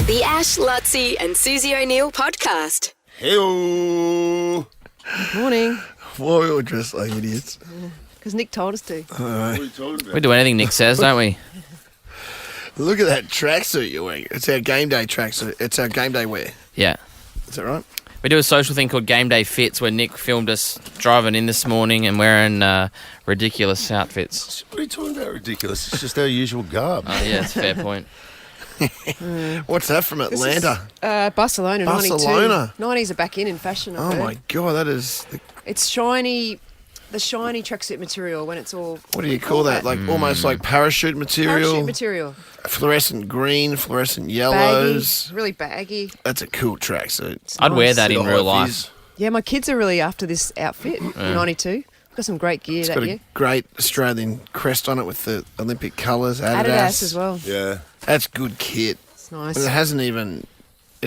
The Ash, Lutzi and Susie O'Neill podcast. Hello. Morning. Why are we all dressed like idiots? Because Nick told us to. All right. What are you talking about? We do anything Nick says, don't we? Look at that tracksuit you're wearing. It's our game day tracksuit. It's our game day wear. Yeah. Is that right? We do a social thing called Game Day Fits where Nick filmed us driving in this morning and wearing ridiculous outfits. What are you talking about? Ridiculous. It's just our usual garb. Oh, yeah, it's a fair point. What's that from Atlanta? Barcelona, Barcelona. 92. 90s are back in fashion, I've Oh heard. my God, that is... It's shiny, the shiny tracksuit material when it's all... What do you call that? Like almost like parachute material? Parachute material. Fluorescent green, fluorescent Baggy, yellows. really baggy. That's a cool tracksuit. It's I'd wear nice. that in Little real high life. vis. Yeah, my kids are really after this outfit in 92. Got some great gear It's that got year. a great Australian crest on it with the Olympic colours. Adidas as well. Yeah. That's good kit. It's nice. And it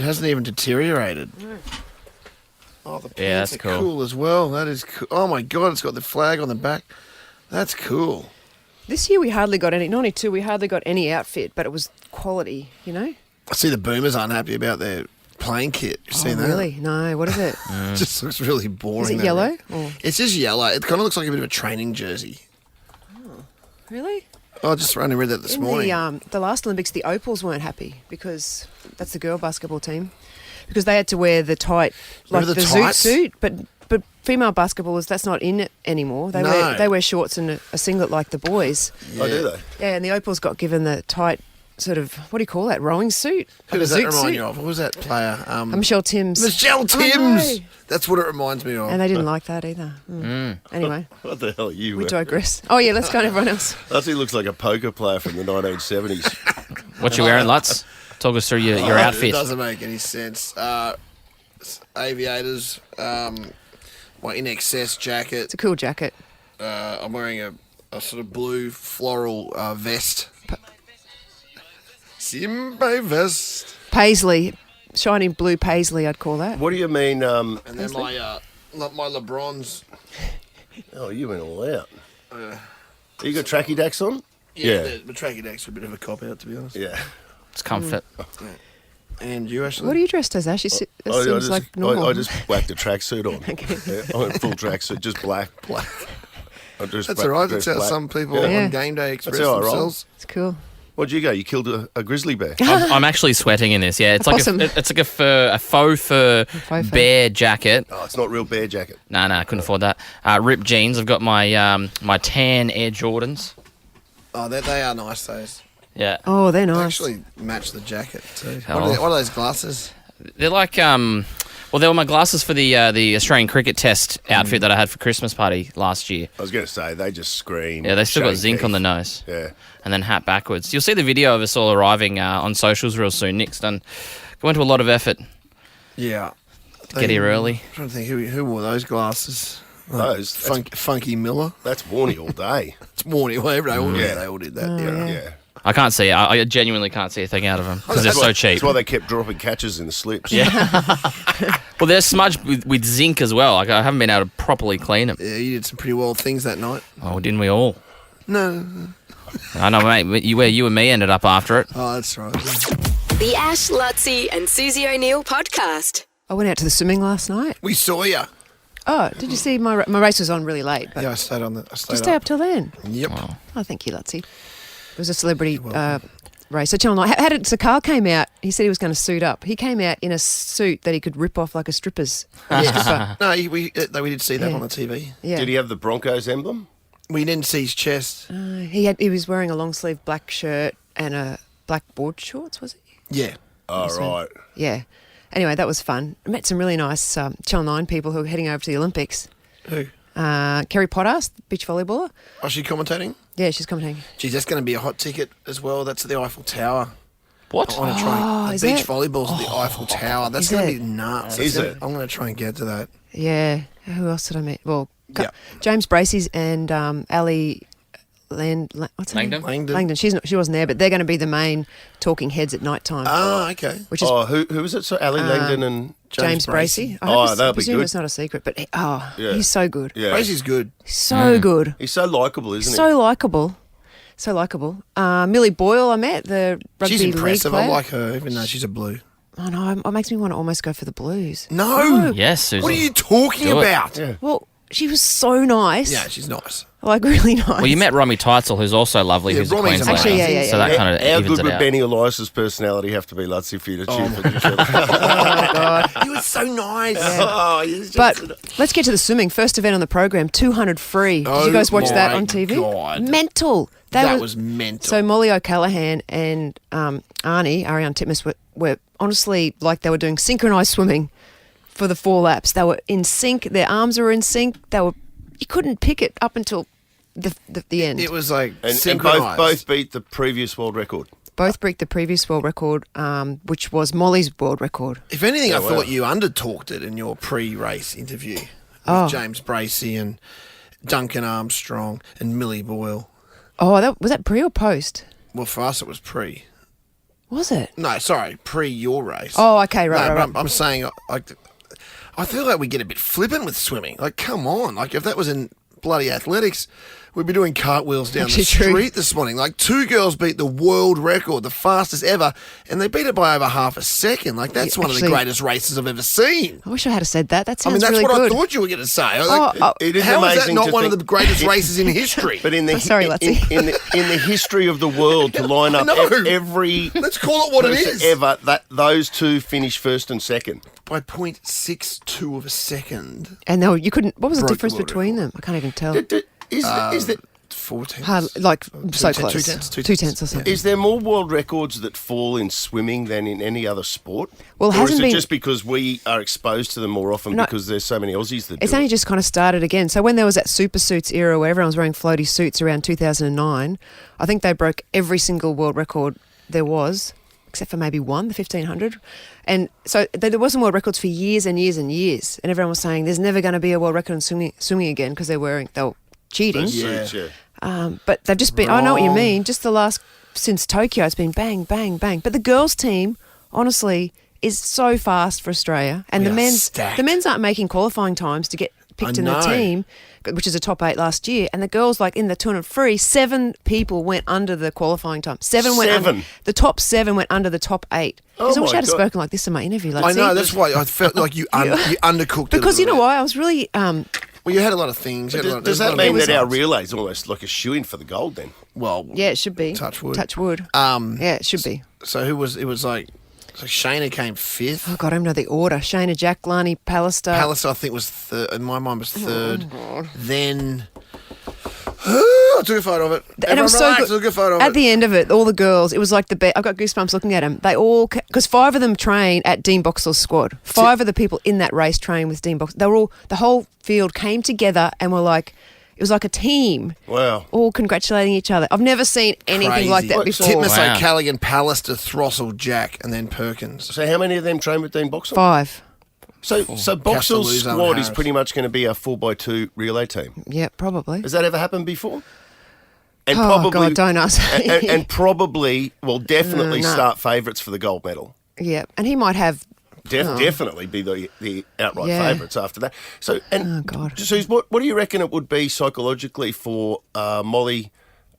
hasn't even deteriorated. Oh, the pants Yeah, that's are cool. cool as well. That is cool. Oh my God, it's got the flag on the back. That's cool. This year we hardly got any, 92, we hardly got any outfit, but it was quality, you know? I see the Boomers aren't happy about their playing kit. You seen that? Really? No, what is it? It just looks really boring. Is it that yellow? way. Or- It's just yellow. It kind of looks like a bit of a training jersey. Really? I just only read that this In morning. the last Olympics, the Opals weren't happy because that's the girl basketball team, because they had to wear the tight, like Remember the the zoot tights? suit. But female basketballers, that's not in it anymore. They No. wear shorts and a singlet like the boys. Oh, do they? Yeah, and the Opals got given the tight sort of, what do you call that, rowing suit? Who Like does a that zoot remind suit? you of? What was that player? Michelle Timms. Michelle I Timms. know. That's what it reminds me of. And they didn't like that either. Anyway, What the hell are you we wearing? digress. Oh yeah, let's go on everyone else. He looks like a poker player from the 1970s. What you wearing, Lutz? Talk us through your It outfit. doesn't make any sense. Aviators, my In Excess jacket. It's a cool jacket. I'm wearing a sort of blue floral vest. Simba vest. Paisley, shiny blue paisley, I'd call that. What do you mean? And then my LeBrons. Oh, you went all out. You got tracky dacks on? Yeah. The tracky decks are a bit of a cop out, to be honest. Yeah. It's comfort. And you, Ashley? What are you dressed as, Ash? It seems like normal. I just whacked a tracksuit on. Okay. Yeah, I went full tracksuit, just black. That's all right. That's how some people Yeah. on game day express That's how I roll. themselves. It's cool. What'd you go? You killed a grizzly bear. I'm actually sweating in this. Yeah, it's like Possum. it's like a faux fur faux fur. bear jacket. Oh, it's not real bear jacket. No, I couldn't afford that. Ripped jeans. I've got my my tan Air Jordans. Oh, they are nice, those. Yeah, Oh, they're They nice. actually match the jacket, too. Oh. What are those glasses? they're like well, they were my glasses for the Australian cricket test outfit that I had for Christmas party last year. I was going to say, they just scream. Yeah, they still got Shane zinc on the Keith. nose. Yeah. And then hat backwards. You'll see the video of us all arriving on socials real soon. Nick's done going to a lot of effort Yeah. to get here early. I'm trying to think who wore those glasses. Those, Funky Miller. that's Warney all day. It's morning. Well, they Yeah. all did that. yeah. Yeah. I can't see it. I genuinely can't see a thing out of them because they're so cheap. That's why they kept dropping catches in the slips. Yeah. Well, they're smudged with zinc as well. Like, I haven't been able to properly clean them. Yeah, you did some pretty wild things that night. Oh, didn't we all? No. I know, mate. Where you and me ended up after it. Oh, that's right. The Ash, Lutzi and Susie O'Neill podcast. I went out to the swimming last night. We saw you. Oh, did you see my race was on really late? But Yeah, I stayed on the. did you stay up till then? Yep. Oh, thank you, Lutzi. It was a celebrity race. So Channel 9, how did Sakal came out? He said he was going to suit up. He came out in a suit that he could rip off like a stripper's. stripper. No, we did see that Yeah. on the TV. Yeah. Did he have the Broncos emblem? We didn't see his chest. He was wearing a long sleeve black shirt and a black board shorts, was he? Yeah. Oh, So- right. Yeah. Anyway, that was fun. I met some really nice Channel 9 people who are heading over to the Olympics. Who? Kerry Potter, beach volleyballer. Oh, she commentating? Yeah, she's commentating. Geez, that's going to be a hot ticket as well. That's at the Eiffel Tower. What? I want to try. is Beach it? volleyball's at the Eiffel Tower. That's Is going to it? be nuts. Is That's- it? I'm going to try and get to that. Yeah. Who else did I meet? Well, Yeah. James Bracey's and Ali what's her Langdon? name? Langdon. She wasn't there, but they're going to be the main talking heads at night time. Oh, okay. Which is Oh, who was it? So Ali Langdon and James Bracey. I Oh, hope that'll be presume good. it's not a secret, but Yeah. he's so good. Yeah. Bracey's good. So good. He's so likeable, isn't So likeable. So likeable. Millie Boyle, I met the rugby She's impressive. league I player. like her, even though she's a blue. Oh no, it makes me want to almost go for the Blues. No. Yes, Susan. What are you talking Do it. about? Yeah. Well, she was so nice. Yeah, she's nice. Like really nice. Well, you met Romy Teitzel, who's also lovely, Yeah, who's a Romy's Queenslander. Actually, yeah. So that kind of How evens good it would out. Benny Elias's personality have to be, Lutzy, for you to cheer for each other? Oh god. He was so nice. Oh, he's just- But let's get to the swimming. First event on the program, 200 free. Did you guys watch that my on TV? God. Mental. That was mental. So Molly O'Callaghan and Ariane Titmus were honestly like they were doing synchronised swimming for the 4 laps. They were in sync. Their arms were in sync. You couldn't pick it up until the end. It was like and synchronised. both beat the previous world record. Both beat the previous world record, which was Molly's world record. If anything, I wow. thought you under-talked it in your pre-race interview with Oh. James Bracey and Duncan Armstrong and Millie Boyle. Oh, was that pre or post? Well, for us, it was pre. Was it? No, sorry, pre your race. Oh, okay, right, No, right. but I'm saying, like, I feel like we get a bit flippant with swimming. Like, come on. Like, if that was in bloody athletics, we'd be doing cartwheels down Actually the true. street this morning. Like, 2 girls beat the world record, the fastest ever, and they beat it by over half a second. Like, that's Yeah, one of the actually- great races I've ever seen. I wish I had said that. That I sounds mean, that's really what good. I thought you were going to say. Like, Oh, It is how is that amazing not to one of think- the greatest races in history? But in the Sorry, Lutzy. in the history of the world, to line up No. every Let's call it what it person is. ever, that those two finish first and second. By 0.62 of a second. And you couldn't. What was the Broke the difference world between them? I can't even tell. Is there 4 tenths. Like so 2 close. tenths. 2 tenths or something. is there more world records that fall in swimming than in any other sport? Well, it or is hasn't it been- just because we are exposed to them more often No. because there's so many Aussies that It's do only it? just kind of started again. So when there was that super suits era where everyone was wearing floaty suits around 2009, I think they broke every single world record there was, except for maybe one, the 1500. And so there wasn't world records for years and years and years. And everyone was saying there's never going to be a world record in swimming again because they were cheating. Those suits, yeah. But they've just been, I know what you Wrong. mean, just since Tokyo, it's been bang, bang, bang. But the girls' team, honestly, is so fast for Australia. And We the are men's stacked. the men's aren't making qualifying times to get picked in the know. team, which is a top 8 last year. And the girls, like in the 200 free, 7 people went under the qualifying time. 7 went under. Seven? The top 7 went under the top 8. Oh I wish my I had God. spoken like this in my interview. Like, I know, see? that's why I felt like you undercooked it. Because a you know little why? I was really... Well, you had a lot of things. You had a lot- Does there was that a lot of mean that our results. relay is almost like a shoe-in for the gold then? Well, yeah, it should be. Touch wood. Touch wood. Yeah, it should be. So it was like Shayna came 5th. Oh, God, I don't know the order. Shayna, Jack, Lani, Pallister. Palace, I think, was third. In my mind, was third. Oh, Then I took a photo of it. And it Everyone was so relax, good. took a photo of At it. the end of it, all the girls, it was like the best. I've got goosebumps looking at them. They all, because 5 of them train at Dean Boxall's squad. 5 of the people in that race train with Dean Boxall. They were all, the whole field came together and were like, it was like a team, Wow. all congratulating each other. I've never seen anything Crazy. like that What, before. Titmus, Wow. O'Callaghan, Pallister, Throstle, Jack, and then Perkins. So how many of them train with Dean Boxall? 5. So Boxall's Castelluzzo and squad is Harris. pretty much going to be a 4x2 relay team. Yeah, probably. Has that ever happened before? And Oh, God, don't ask. and probably, well, definitely No. start favourites for the gold medal. Yeah, and he might have. Definitely be the outright Yeah. favourites after that. So, and Oh, God. Suze, what do you reckon it would be psychologically for Molly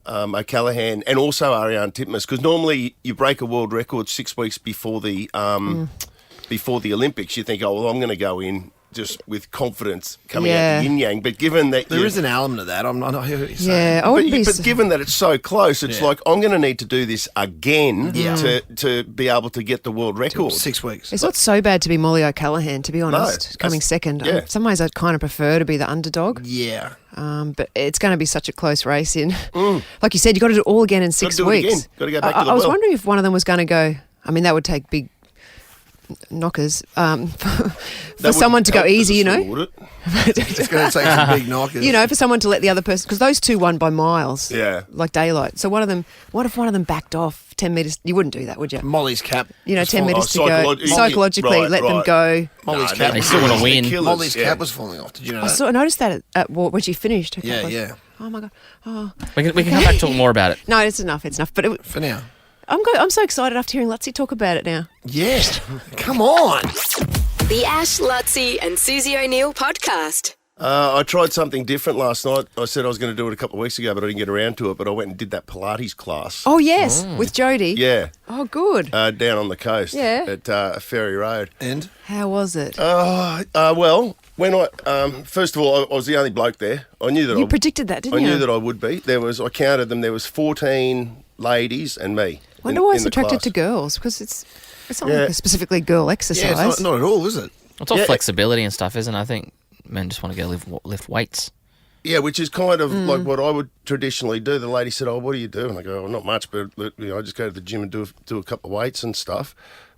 O'Callaghan and also Ariane Titmus? Because normally you break a world record 6 weeks before the Olympics. You think, oh well, I'm going to go in just with confidence coming out Yeah. the yin yang. But given that There is an element of that. I'm not hear what you're saying. Yeah, I but, wouldn't be. but given that it's so close, it's Yeah. like I'm going to need to do this again Yeah. to be able to get the world record. 6 weeks. It's not so bad to be Molly O'Callaghan, to be honest, that's- coming second. yeah. In some ways, I'd kind of prefer to be the underdog. Yeah. But it's going to be such a close race in. Like you said, you've got to do it all again in 6 do it weeks. again. Gotta go back to the I was well. wondering if one of them was going to go. I mean, that would take big knockers for someone to go easy, you know. It's going to take some big knockers. You know, for someone to let the other person, because those two won by miles. Yeah. Like daylight. So what if one of them backed off 10 metres? You wouldn't do that, would you? Molly's cap. You know, was 10 falling metres off. to go. Psychologically, Right, let them right. go. Molly's cap. they still wanna win. Molly's cap was falling off. Did you know I that? noticed that when she finished. Her Yeah, cap. yeah. Oh my God. Oh. We can come back and talk more about it. No, it's enough. It's enough. But For now. I'm so excited after hearing Lutzy talk about it now. Yeah. Come on. The Ash, Lutzy and Susie O'Neill podcast. I tried something different last night. I said I was going to do it a couple of weeks ago, but I didn't get around to it. But I went and did that Pilates class. Oh, yes, with Jodie. Yeah. Oh, good. Down on the coast. Yeah. At Ferry Road. And How was it? Well, when first of all, I was the only bloke there. I knew that You predicted that, didn't I you? knew that I would be. I counted them. There was 14 ladies and me. Wonder why it's attracted to girls, because it's not like a specifically girl exercise. yeah, it's not at all, is it? It's all flexibility and stuff, isn't it? I think men just want to go lift weights. Yeah, which is kind of like what I would traditionally do. The lady said, "Oh, what do you do?" And I go, "Oh, not much, but I just go to the gym and do a couple of weights and stuff."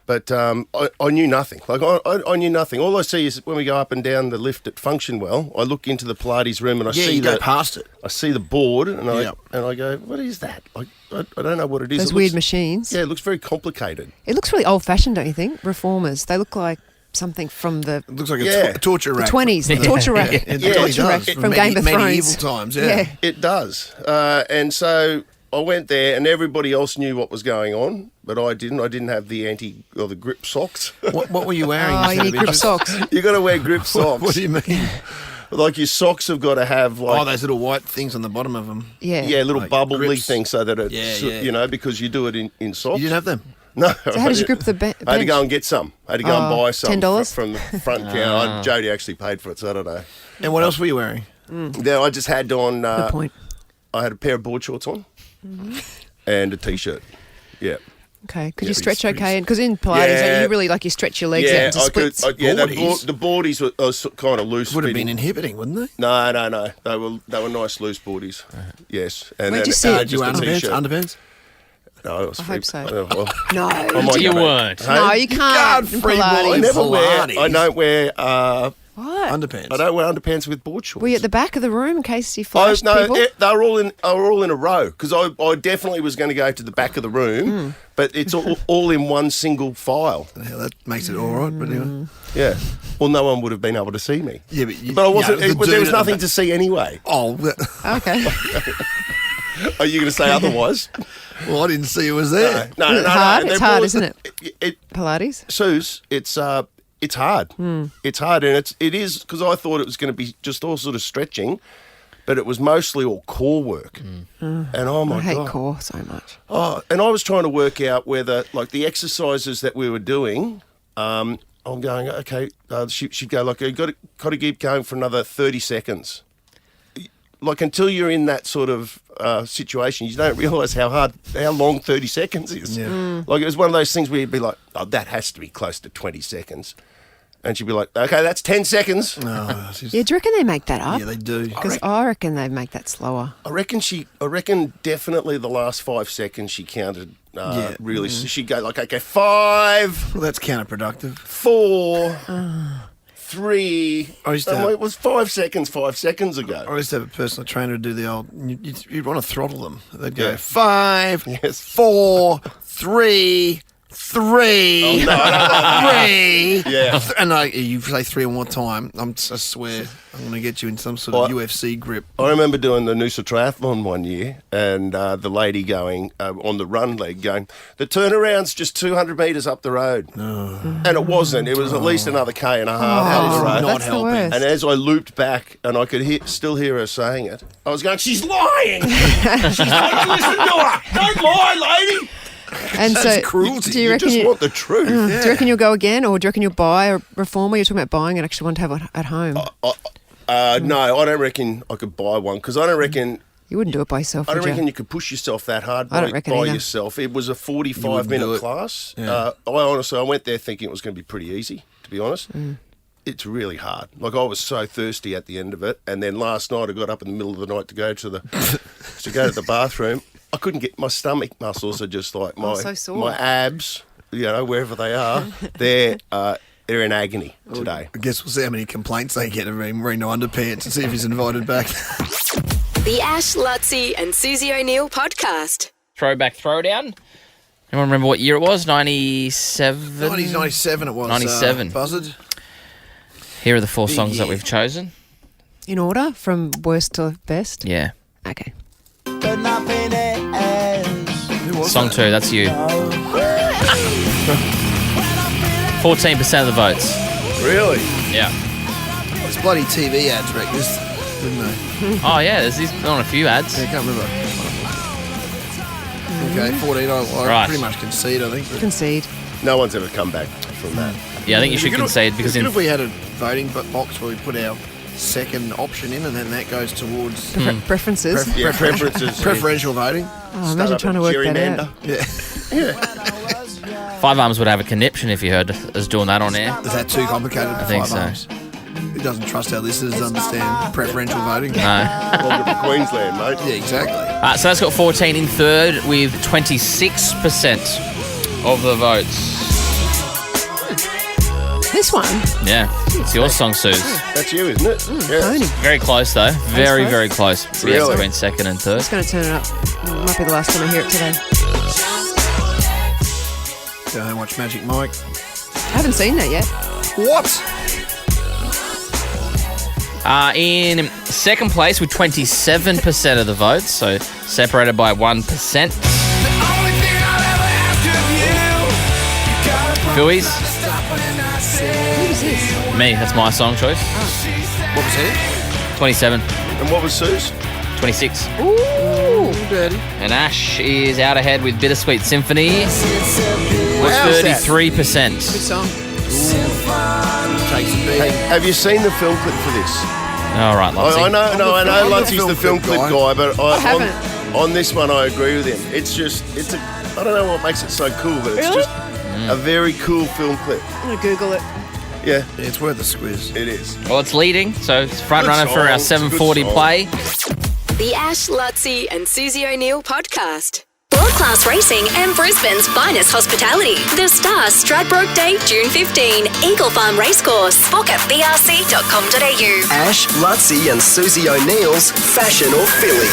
But I knew nothing. Like I knew nothing. All I see is when we go up and down the lift at Function Well, I look into the Pilates room and I see you go past it. I see the board and I go, "What is that?" Like I don't know what it is. Those weird machines. Yeah, it looks very complicated. It looks really old-fashioned, don't you think? Reformers. They look like something from the It looks like a torture rack. 20s, the torture rack. It Yeah, really torture does. rack from Game of Thrones. Medieval times, yeah. It does. And so I went there and everybody else knew what was going on, but I didn't. I didn't have the grip socks. What were you wearing? Oh, you need grip socks. You got to wear grip socks. What do you mean? Like your socks have got to have like Those little white things on the bottom of them. Yeah. little like bubbly grips. things so that it Yeah, yeah. because you do it in socks. You didn't have them? No. So how did you grip the bench? I had to go and get some. I had to go and buy some $10? from the front counter. Jodie actually paid for it, so I don't know. And what else were you wearing? Then I just had on. Good point. I had a pair of board shorts on and a t-shirt. Yeah. Okay. Could Yeah, you stretch pretty- okay? Because in Pilates, Yeah. you really you stretch your legs out into splits. the Boardies? boardies were kind of loose. Would have been fitting. inhibiting, wouldn't they? No. They were nice loose boardies. Yes. And Where'd then- you sit? Did you just a underpants? t-shirt. Underpants? No, it was I free. hope so. Well, No. I might You go back. weren't. Hey? No, you can't. in free ball. I Pilates. never wear. Pilates. I don't wear. What? Underpants. I don't wear underpants with board shorts. Were you at the back of the room in case you flashed people? They were all in a row because I definitely was going to go to the back of the room, but it's all in one single file. Yeah, that makes it all right, but anyway. Yeah. Well, no one would have been able to see me. Yeah, But I wasn't. the But there dude was at the nothing back- to see anyway. Oh, Okay. Are you going to say otherwise? well, I didn't see it was there. No. Is it hard? They're It's hard, all- isn't it? Pilates? Suze, it's hard. It's hard, and it is because I thought it was going to be just all sort of stretching, but it was mostly all core work. And oh my I hate god, core so much. Oh, and I was trying to work out whether, like, the exercises that we were doing. I'm going, okay. She'd go like, you got to keep going for another 30 seconds. Like, until you're in that sort of situation, you don't realise how long 30 seconds is. Yeah. Like, it was one of those things where you'd be like, oh, that has to be close to 20 seconds. And she'd be like, okay, that's 10 seconds. No, it's just- Yeah, do you reckon they make that up? yeah, they do. Because I reckon they make that slower. I reckon definitely the last 5 seconds she counted Yeah. really. So she'd go like, okay, 5, Well, that's counterproductive. 4, 3. I used to have- It was 5 seconds 5 seconds ago. I used to have a personal trainer do the old. You'd want to throttle them. They'd go Yeah. 5, Yes. 4, 3, 3, Oh, no, I don't like 3. Yeah. And you say 3 one more time. I swear I'm going to get you in some sort of UFC grip. I remember doing the Noosa Triathlon one year and the lady going on the run leg going, the turnaround's just 200 metres up the road. And it wasn't. It was at least another K and a half up the road. not That's the helping. worst. And as I looped back and I could still hear her saying it, I was going, she's lying! She's not listen to her! Don't lie, lady! And so, cruelty. do you You reckon just want the truth. do you reckon you'll go again, or do you reckon you'll buy a reformer? You're talking about buying and actually want to have it at home. No, I don't reckon I could buy one because I don't reckon You wouldn't do it by yourself, I would don't reckon you? you could push yourself that hard I don't by reckon either. yourself. It was a You wouldn't do 45-minute it. class. Yeah. I went there thinking it was going to be pretty easy, to be honest. It's really hard. Like, I was so thirsty at the end of it, and then last night I got up in the middle of the night to go to the bathroom. I couldn't get my stomach muscles are just like so sore. my abs, wherever they are, they're in agony today. I guess we'll see how many complaints they get of him wearing no underpants and see if he's invited back. The Ash, Lutzi and Susie O'Neill podcast. Throwback throwdown. Anyone remember what year it was? 97? 97 it was. 97. Buzzard. Here are the 4 songs that year. we've chosen. In order, from worst to best? Yeah. Okay. Who was Song that? 2, that's you. 14% of the votes. Really? Yeah. There's bloody TV ads, wrecked this, didn't they? Oh, yeah, there's on a few ads. Yeah, I can't remember. Okay, 14. I Right. pretty much concede, I think. But Concede. No one's ever come back from that. Yeah, I think you should It'd be good concede because if we had a voting box where we put our second option in, and then that goes towards Preferences. Preferences. preferential voting. Oh, imagine trying to work that out. Yeah. Five Arms would have a conniption if you heard us doing that on air. Is that too complicated? I think so. Who doesn't trust our listeners to understand preferential voting? No. Welcome to Queensland, mate. Yeah, exactly. So that's got 14 in third with 26% of the votes. This one, Yeah, it's your song, Suze. That's you, isn't it? Yeah. Tony. Very close, though. Very, close? very close. Yeah, Really? between second and third. Just going to turn it up. Might be the last time I hear it today. Go home and watch Magic Mike. I haven't seen that yet. What? In second place with 27% of the votes, so separated by 1%. Phillies. Who was this? Me, that's my song choice. What was it? 27, And what was Sue's? 26. Ooh. Dirty. And Ash is out ahead with Bittersweet Symphony with How's that? 33%. Good song. Takes a beat. Hey, have you seen the film clip for this? All right, Lottie. I know, I'm the Lutzie's film the film clip clip guy. guy, but I haven't. on this one I agree with him. I don't know what makes it so cool, but it's Really? just a very cool film clip. I'm going to Google it. Yeah, Yeah, it's worth a squiz. it is. Well, it's leading, so it's front Good runner for song. our It's a good 7:40 song. play. The Ash, Lutzi and Susie O'Neill podcast. World-class racing and Brisbane's finest hospitality. The Star Stradbroke Day, June 15, Eagle Farm Racecourse. Book at brc.com.au. Ash, Lutzi and Susie O'Neill's Fashion or Philly.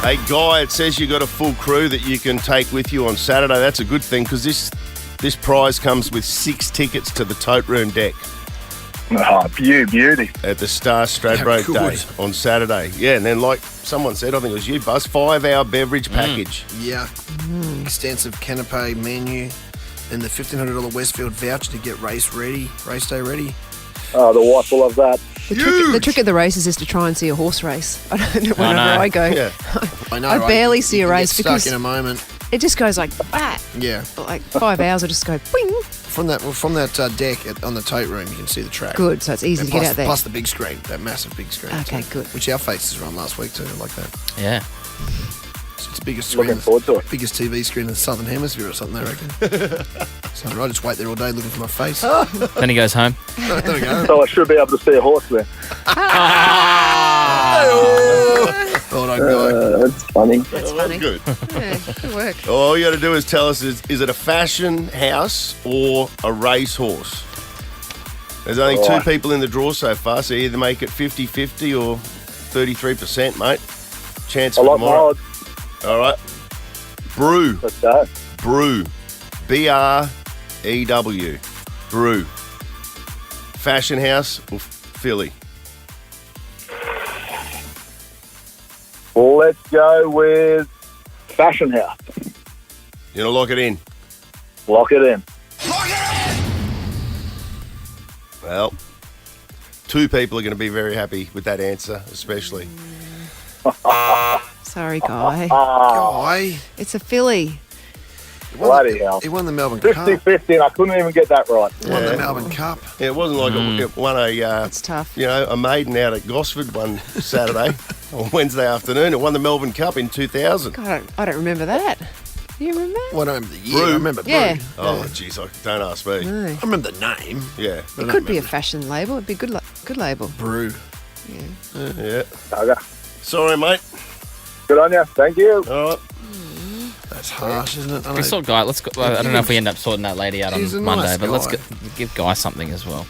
Hey, Guy, it says you got a full crew that you can take with you on Saturday. That's a good thing because this prize comes with 6 tickets to the Tote Room deck Oh, beauty. at the Star Stradbroke How Day good. on Saturday. Yeah, and then like someone said, I think it was you, Buzz, 5-hour beverage package. Yeah. Extensive canapé menu and the $1,500 Westfield voucher to get race day ready. Oh, the wife will love that. The trick of the races is to try and see a horse race. I don't know, whenever know. I go. Yeah. I know. I right? barely see You a can race get stuck because- in a moment. It just goes like that. Yeah. Like 5 hours, I just go, boing. From that deck on the Tote Room, you can see the track. Good, so it's easy And to get plus, out there. plus the big screen, that massive big screen. Okay, too, good. Which our faces run last week too, I like that. Yeah. So it's the biggest screen, Looking forward to it. biggest TV screen in the Southern Hemisphere or something, I reckon. So I just wait there all day looking for my face. Then he goes home. There we go. So I should be able to see a horse there. Oh, don't go. That's funny. That's Oh, funny. that's good. Yeah, good work. All you got to do is tell us, is it a fashion house or a racehorse? There's only 2 Right. people in the draw so far, so you either make it 50-50 or 33%, mate. Chance I for like my tomorrow. odds. All right. Brew. Let's go. Brew. B-R-E-W. Brew. Fashion house or Philly? Let's go with Fashion House. You know, lock it in. Lock it in. Well, 2 people are going to be very happy with that answer, especially. Sorry, Guy. Guy. It's a filly. Bloody hell. He won the Melbourne Cup. 50-50 and I couldn't even get that right. Won Yeah. the Melbourne Cup. Yeah, it wasn't like it won It's tough. a maiden out at Gosford one Saturday or Wednesday afternoon. It won the Melbourne Cup in 2000. God, I don't remember that. Do you remember? Well, I don't remember the year. Brew. I remember Yeah. Brew. Oh, jeez, don't ask me. No. I remember the name. Yeah, but I It don't could be a remember. fashion label. It'd be a good label. Brew. yeah. Okay. Sorry, mate. Good on you. Thank you. All right. That's harsh, isn't it? I We know. sort Guy. Let's go. I don't know if we end up sorting that lady out He's a on Monday, nice but let's guy. give Guy something as well.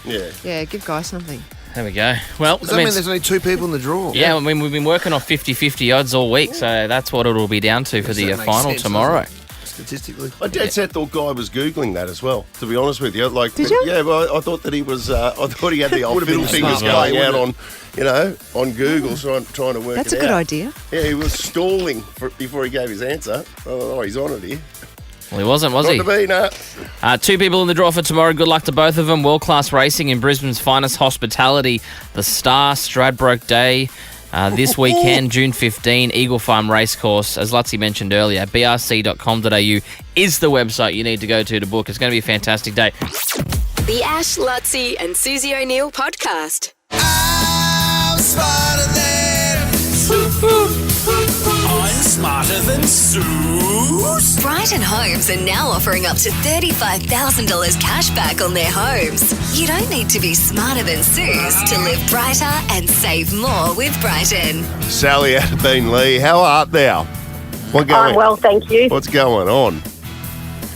Yeah. Yeah, give Guy something. There we go. Well, Does that mean there's only 2 people in the draw? yeah, I mean, we've been working off 50-50 odds all week, so that's what it'll be down to for the That makes final sense, tomorrow. doesn't it? Statistically. I dead set thought Guy was Googling that as well, to be honest with you. Like, Did you? Yeah, well, I thought that he was, I thought he had the old Would've been fiddle a fingers smart guy, going out wouldn't on Google, trying to work That's it a good out. idea. Yeah, he was stalling before he gave his answer. Oh, he's on it here. Well, he wasn't, was Not he? to be, no. Two people in the draw for tomorrow. Good luck to both of them. World-class racing in Brisbane's finest hospitality. The Star Stradbroke Day. This weekend, June 15, Eagle Farm Racecourse. As Lutzi mentioned earlier, brc.com.au is the website you need to go to book. It's going to be a fantastic day. The Ash, Lutzi and Susie O'Neill podcast. I'm smarter than Sue. Brighton Homes are now offering up to $35,000 cash back on their homes. You don't need to be smarter than Suze to live brighter and save more with Brighton. Sally out of Beanlee, how art thou? What going? I'm well, thank you. What's going on?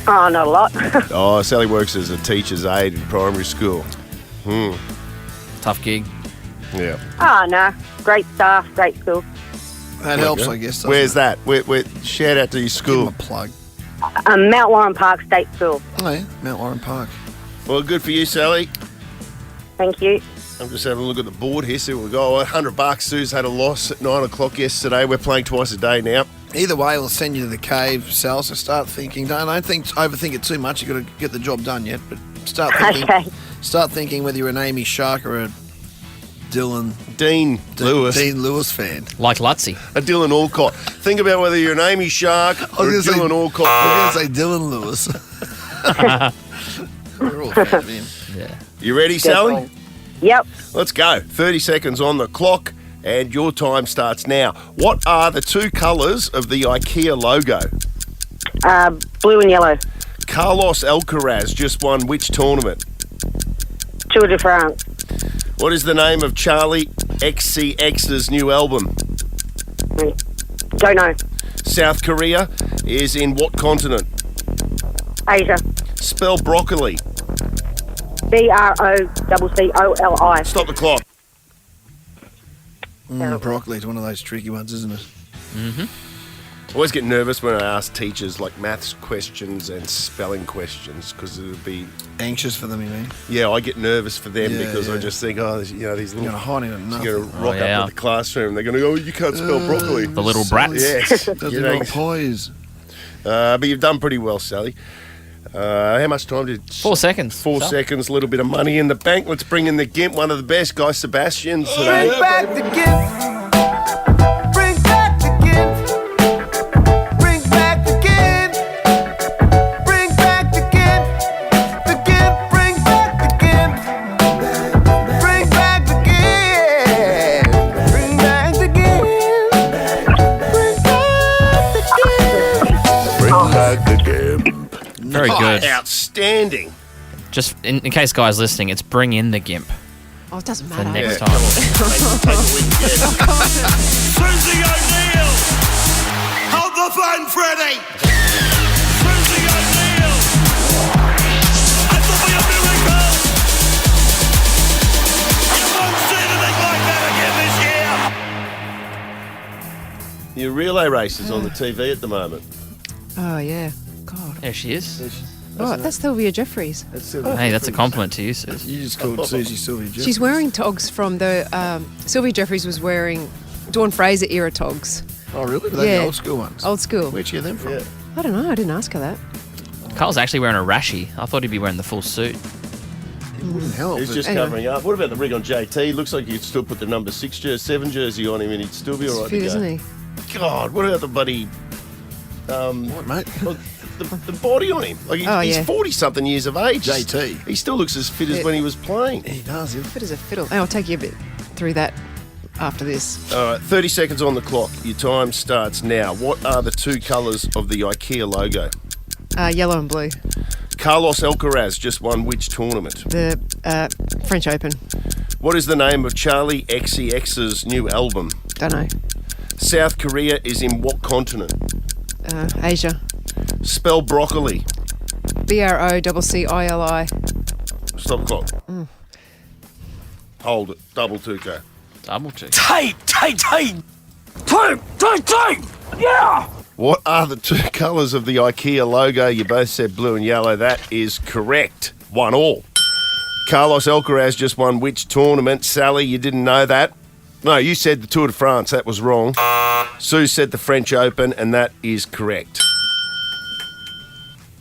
Oh, not a lot. Oh, Sally works as a teacher's aide in primary school. Tough gig. Yeah. Oh, no. Great staff, great school. That helps, I guess. doesn't Where's it? that? Where, shout out to your Give school. them a plug. Mount Warren Park State School. Oh, yeah, Mount Warren Park. Well, good for you, Sally. Thank you. I'm just having a look at the board here, see what we got. $100. Sue's had a loss at 9 o'clock yesterday. We're playing twice a day now. Either way, we'll send you to the cave, Sal, so start thinking. Don't overthink it too much. You've got to get the job done yet, but start thinking. Okay. Start thinking whether you're an Amy Shark or a Dean Lewis fan. Like Lutzi. A Dylan Alcott. Think about whether you're an Amy Shark or a Dylan Alcott. I was going to say Dylan Lewis. We're all a fan of him. Yeah. You ready, Sally? Yep. Let's go. 30 seconds on the clock, and your time starts now. What are the two colours of the IKEA logo? Blue and yellow. Carlos Alcaraz just won which tournament? Tour de France. What is the name of Charlie XCX's new album? Don't know. South Korea is in what continent? Asia. Spell broccoli. BROCCOLI. Stop the clock. Broccoli's one of those tricky ones, isn't it? I always get nervous when I ask teachers like maths questions and spelling questions because it would be... Anxious for them, you mean? Yeah, I get nervous for them Yeah, because I yeah. just think, these You're little... going to hide in it. They're going to rock yeah. up at the classroom. They're going to go, you can't spell broccoli. The little brats. Yes. Doesn't You know know, what a pie is. but you've done pretty well, Sally. How much time did... 4 seconds. 4 Sal. seconds, a little bit of money in the bank. Let's bring in the Gimp, one of the best, Guy Sebastian today. Bring back the gift. Bring back the gift. Bring back the gift. Bring back the gift. The gift. Bring back the gift. Bring back the gift. Bring back the gift. Bring back the gift. Bring back the Gimp. Very good. Outstanding. Just in case guys listening, it's bring in the Gimp Oh, it doesn't for matter. next Yeah, time. Susie O'Neill! Hold the phone, Freddie! Susie O'Neill! It will be a miracle! You won't see anything like that again this year! Your relay race is on the TV at the moment. Oh, yeah. God. There she is. Oh, that's Sylvia Jeffries. Hey, that's a compliment to you, Sus. You just called Susie Sylvia Jeffries. She's wearing togs from the... Sylvia Jeffries was wearing Dawn Fraser era togs. Oh, really? Were they Yeah. the old school ones? Old school. Where'd you get them from? Yeah. I don't know. I didn't ask her that. Carl's actually wearing a rashy. I thought he'd be wearing the full suit. It wouldn't help. He's just Anyway. covering up. What about the rig on JT? Looks like you'd still put the number 6 jersey, 7 jersey on him and he'd still be all right Fit, to go. isn't he? God, what about the buddy... What, mate? The body on him. Like Oh, he's yeah. 40-something years of age. JT. He still looks as fit as Yeah. when he was playing. He does. He Fit as a fiddle. I'll take you a bit through that after this. All right, 30 seconds on the clock. Your time starts now. What are the two colours of the IKEA logo? Yellow and blue. Carlos Alcaraz just won which tournament? The French Open. What is the name of Charlie XCX's new album? Don't know. South Korea is in what continent? Asia. Spell broccoli. BROCCILI. Stop clock. Hold it. Double 2K. Double check. Tape! Yeah! What are the two colours of the IKEA logo? You both said blue and yellow. That is correct. 1-1. Carlos Alcaraz just won which tournament? Sally, you didn't know that? No, you said the Tour de France. That was wrong. Sue said the French Open, and that is correct.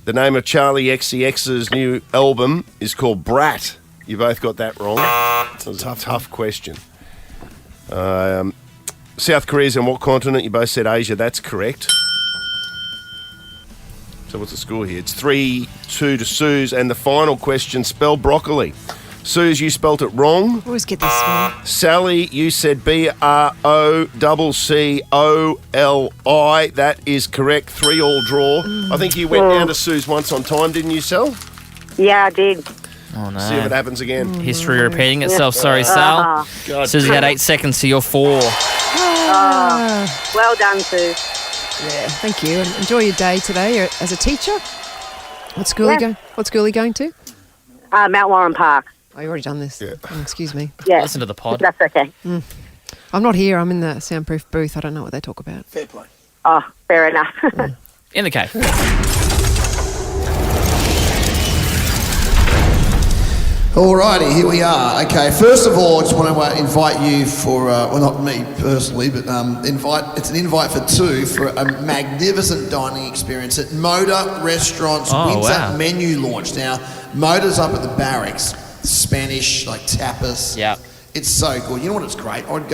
The name of Charlie XCX's new album is called Brat. You both got that wrong. It's a tough question. South Korea's on what continent? You both said Asia. That's correct. So what's the score here? It's 3-2 to Suze. And the final question, spell broccoli. Suze, you spelt it wrong. Always get this one. Sally, you said BROCCOLI. That is correct. 3-all draw. I think you went down to Suze once on time, didn't you, Sal? Yeah, I did. Oh, no. See if it happens again. History repeating itself. Sorry, Sal. God. Susie had 8 seconds to your 4. Well done, Sue. Yeah, thank you. And enjoy your day today as a teacher. What school are you going to? Mount Warren Park. Oh, you already done this. Yeah. Oh, excuse me. Yeah. Listen to the pod. That's okay. I'm not here. I'm in the soundproof booth. I don't know what they talk about. Fair play. Oh, fair enough. In the cave. Alrighty, here we are. Okay, first of all, I just want to invite you for, well, not me personally, but it's an invite for two for a magnificent dining experience at Moda Restaurant's Winter menu launch. Now, Moda's up at the Barracks, Spanish, like tapas. Yeah. It's so good. You know what? It's great. I've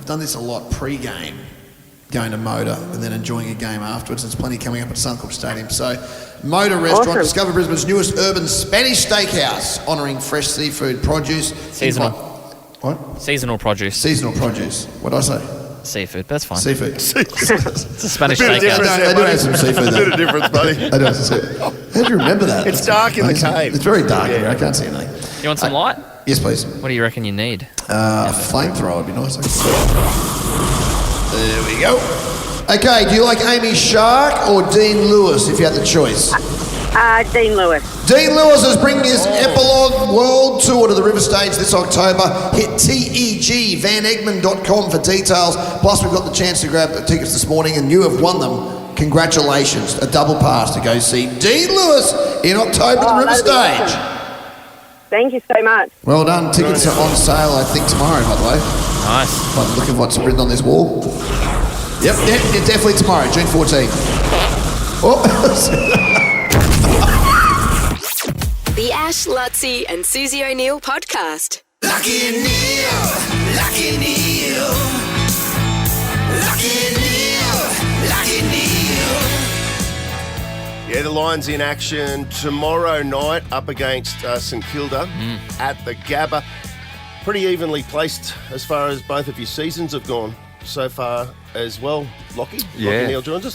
done this a lot pre-game, going to Moda and then enjoying a game afterwards. There's plenty coming up at Suncorp Stadium. So, Moda Restaurant, discover Brisbane's newest urban Spanish steakhouse, honouring fresh seafood produce. Seasonal. What? Seasonal produce. Seasonal produce. What did I say? Seafood. That's fine. Seafood. It's a Spanish Bit of steakhouse. difference. They do have some seafood Bit of difference, buddy. They do have some seafood. How do you remember that? It's dark in the cave. It's very dark here. I can't see anything. You want some light? Yes, please. What do you reckon you need? Flamethrower would be nice. There we go. Okay, do you like Amy Shark or Dean Lewis if you had the choice? Dean Lewis. Dean Lewis is bringing his Epilogue World Tour to the River Stage this October. Hit tegvanegman.com for details. Plus, we've got the chance to grab tickets this morning, and you have won them. Congratulations. A double pass to go see Dean Lewis in October at the River Stage. Awesome. Thank you so much. Well done. Tickets are on sale, I think, tomorrow, by the way. Nice. Look at what's written on this wall. Yep, definitely tomorrow, June 14th. Oh. The Ash, Lutzi and Susie O'Neill podcast. Lucky Neil, Lucky Neil, Lucky Neil, Lucky Neil. Yeah, the Lions in action tomorrow night up against St Kilda at the Gabba. Pretty evenly placed as far as both of your seasons have gone so far as well, Lockie. Yeah. Lockie Neil joins us.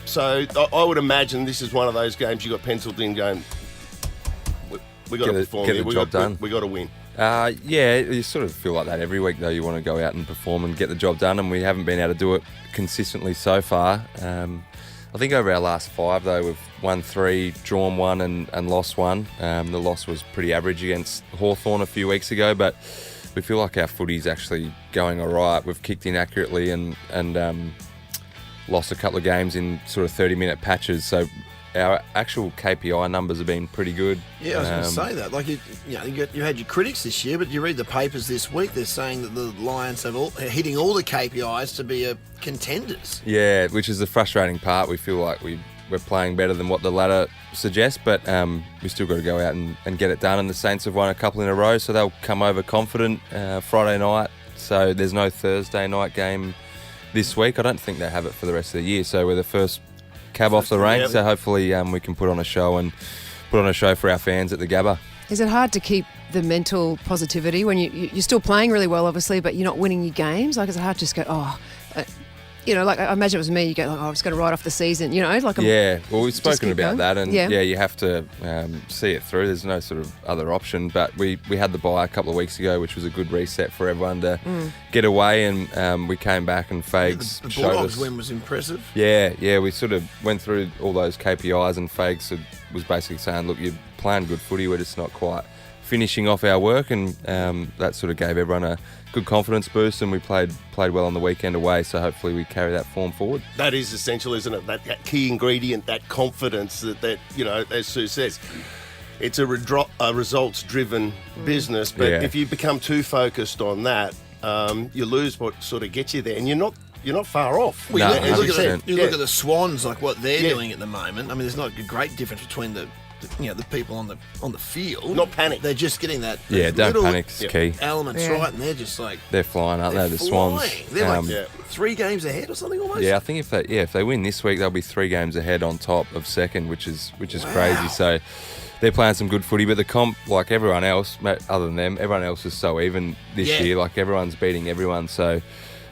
So I would imagine this is one of those games you got penciled in going, we got to perform get here. the job done. We got to win. Yeah, you sort of feel like that every week, though. You want to go out and perform and get the job done, and we haven't been able to do it consistently so far. I think over our last 5, though, we've won 3, drawn 1 and lost 1. The loss was pretty average against Hawthorn a few weeks ago, but we feel like our footy's actually going all right. We've kicked in accurately and lost a couple of games in sort of 30-minute patches, so our actual KPI numbers have been pretty good. Yeah, I was going to say that. Like, you had your critics this year, but you read the papers this week, they're saying that the Lions are hitting all the KPIs to be contenders. Yeah, which is the frustrating part. We feel like we're playing better than what the ladder suggests, but we still got to go out and get it done. And the Saints have won a couple in a row, so they'll come over confident Friday night. So there's no Thursday night game this week. I don't think they have it for the rest of the year. So we're the first cab off the rank, so hopefully we can put on a show for our fans at the Gabba. Is it hard to keep the mental positivity when you're still playing really well, obviously, but you're not winning your games? Like, is it hard to just go, like I imagine it was me, you go, I'm just going to write off the season, like well, we've spoken about that, and yeah, you have to see it through. There's no sort of other option, but we had the bye a couple of weeks ago, which was a good reset for everyone to get away, and we came back and Fags the showed Bulldogs us. win was impressive. Yeah, we sort of went through all those KPIs, and Fags was basically saying, look, you're playing good footy, we're just not quite finishing off our work, and that sort of gave everyone a good confidence boost, and we played well on the weekend away, so hopefully we carry that form forward. That is essential, isn't it? That key ingredient, that confidence that as Sue says, it's a results-driven business, but if you become too focused on that, you lose what sort of gets you there, and you're not you're not far off. Well, No, you look at 100%. you look at the Swans, like what they're Yeah. doing at the moment. I mean, there's not a great difference between the people on the field. Not panic. They're just getting that. Yeah, those don't little panic's key. Elements Yeah. right, and they're just like They're flying, aren't they're they? The Swans. flying. They're like Yeah. 3 games ahead or something almost. Yeah, I think if they win this week, they'll be 3 games ahead on top of second, which is crazy. So they're playing some good footy, but the comp, like everyone else, other than them, everyone else is so even this Yeah. year. Like everyone's beating everyone. So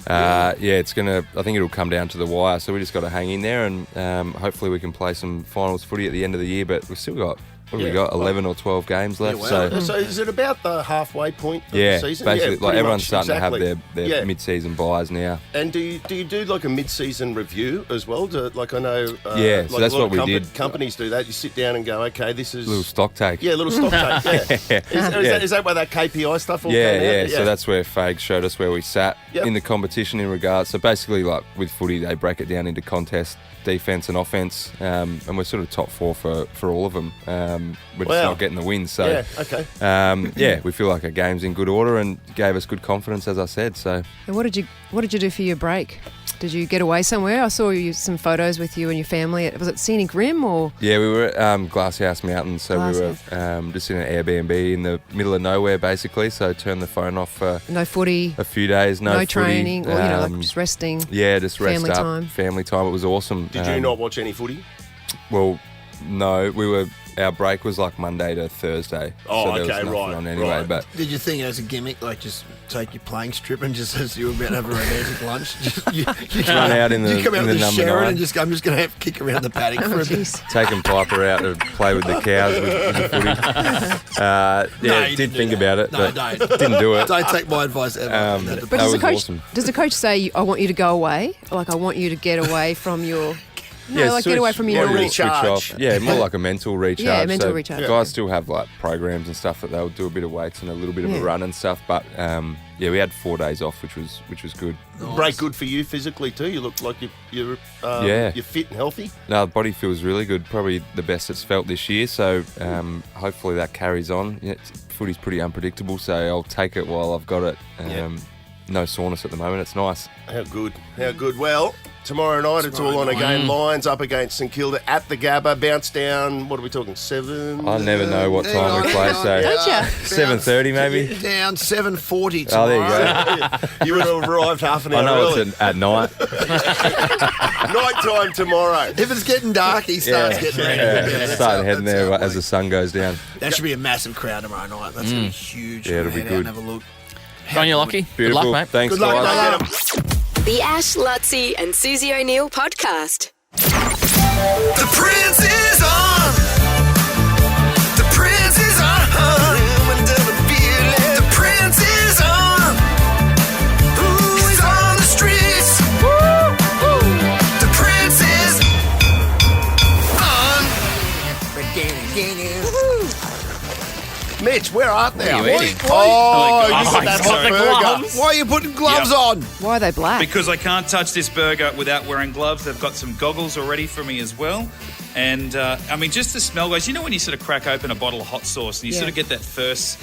it's gonna. I think it'll come down to the wire. So we just got to hang in there, and hopefully we can play some finals footy at the end of the year. But we've still got. What have we got? 11 or 12 games left. wow. So is it about the halfway point of Yeah, the season? basically, pretty like everyone's much, starting to have exactly. their mid-season buys now. And do you do like a mid-season review as well? Like I know, Yeah, so like that's a lot what of we did. Companies do that. You sit down and go, okay, this is Little stock take. Yeah, little stock take. Yeah. Is that where that KPI stuff all came out? So that's where Fag showed us where we sat Yep. in the competition in regards. So basically, like with footy, they break it down into contest, defence, and offence, and we're sort of top 4 for all of them. We're just not getting the wins. So yeah, okay. we feel like our game's in good order and gave us good confidence, as I said. So And what did you do for your break? Did you get away somewhere? I saw you some photos with you and your family. Was it Scenic Rim or? yeah, we were at Glasshouse Mountains. So we were Glasshouse. just in an Airbnb in the middle of nowhere, basically. So turned the phone off for No footy, a few days. No footy, training, or like just resting. Yeah, just rest family up. time. Family time. It was awesome. Did you not watch any footy? Well, no. Our break was like Monday to Thursday. Oh, so there okay, was nothing right, on anyway. right. But Did you think as a gimmick, like just take your playing strip and just as you were about to have a romantic lunch, just, you Run out in the- you come out in with the the number Sharon 9. and just I'm just going to have kick around the paddock for a bit. taking Piper out to play with the cows with the footy. No, you did didn't think do about that. it, No, but don't. didn't do it. Don't take my advice ever. But That does was the coach awesome. does the coach say, "I want you to go away"? Like, I want you to get away from your. No, Yeah, like get away from your more normal. switch off. Yeah, more like a mental recharge. Yeah, mental so recharge. Guys still have like programs and stuff that they'll do a bit of weights and a little bit of Yeah. a run and stuff. But we had 4 days off, which was good. Break good for you physically too. You look like you're fit and healthy. No, the body feels really good. Probably the best it's felt this year. So hopefully that carries on. Yeah, footy's pretty unpredictable, so I'll take it while I've got it. No soreness at the moment. It's nice. How good. Well, tomorrow night it's all on again. Lions up against St Kilda at the Gabba. Bounce down. What are we talking? 7. I never know what time we play. So Don't ya? 7:30 maybe. Down 7:40 Oh, there tomorrow. you go. You would have arrived half an I hour know early. it's at night. Night time tomorrow. If it's getting dark, he starts getting ready. Yeah, start heading there as the sun goes down. That should be a massive crowd tomorrow night. That's going to be huge. Yeah, it'll be Head out and good. have a look. Go on, you Lockie. Good Beautiful. luck, mate. Thanks, Good luck, guys. mate. The Ash, Lutzi, and Susie O'Neill podcast. The Prince is on. The Prince is on. The Prince is on. Ooh, he's on the streets. The Prince is on. Mitch, where art thou? What are you eating? Oh, you Oh, got that he's got hot the burger. gloves. Why are you putting gloves on? Why are they black? Because I can't touch this burger without wearing gloves. They've got some goggles already for me as well. And, I mean, just the smell, guys. You know when you sort of crack open a bottle of hot sauce and you sort of get that first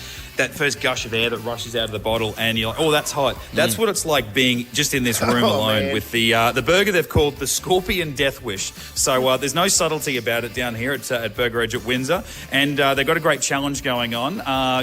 gush of air that rushes out of the bottle and you're like, oh, that's hot. That's what it's like being just in this room alone man. with the burger they've called the Scorpion Death Wish. So there's no subtlety about it down here at Burger Edge at Windsor. And they've got a great challenge going on.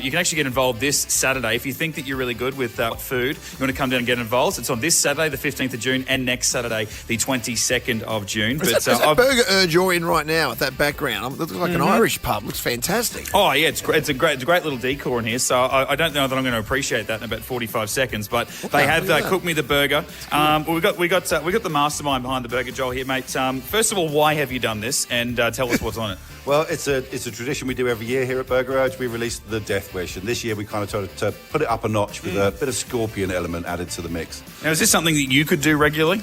You can actually get involved this Saturday. If you think that you're really good with food, you want to come down and get involved. It's on this Saturday, the 15th of June, and next Saturday, the 22nd of June. Is that burger urge you're in right now with that background? It looks like an Irish pub. Looks fantastic. Oh yeah, it's a great little decor in here. So I don't know that I'm going to appreciate that in about 45 seconds. But they have cooked me the burger. We got the mastermind behind the burger, Joel here, mate. First of all, why have you done this? And tell us what's on it. Well, it's a tradition we do every year here at Burger Urge. We release the Death Wish, and this year we kind of tried to put it up a notch with a bit of scorpion element added to the mix. Now, is this something that you could do regularly?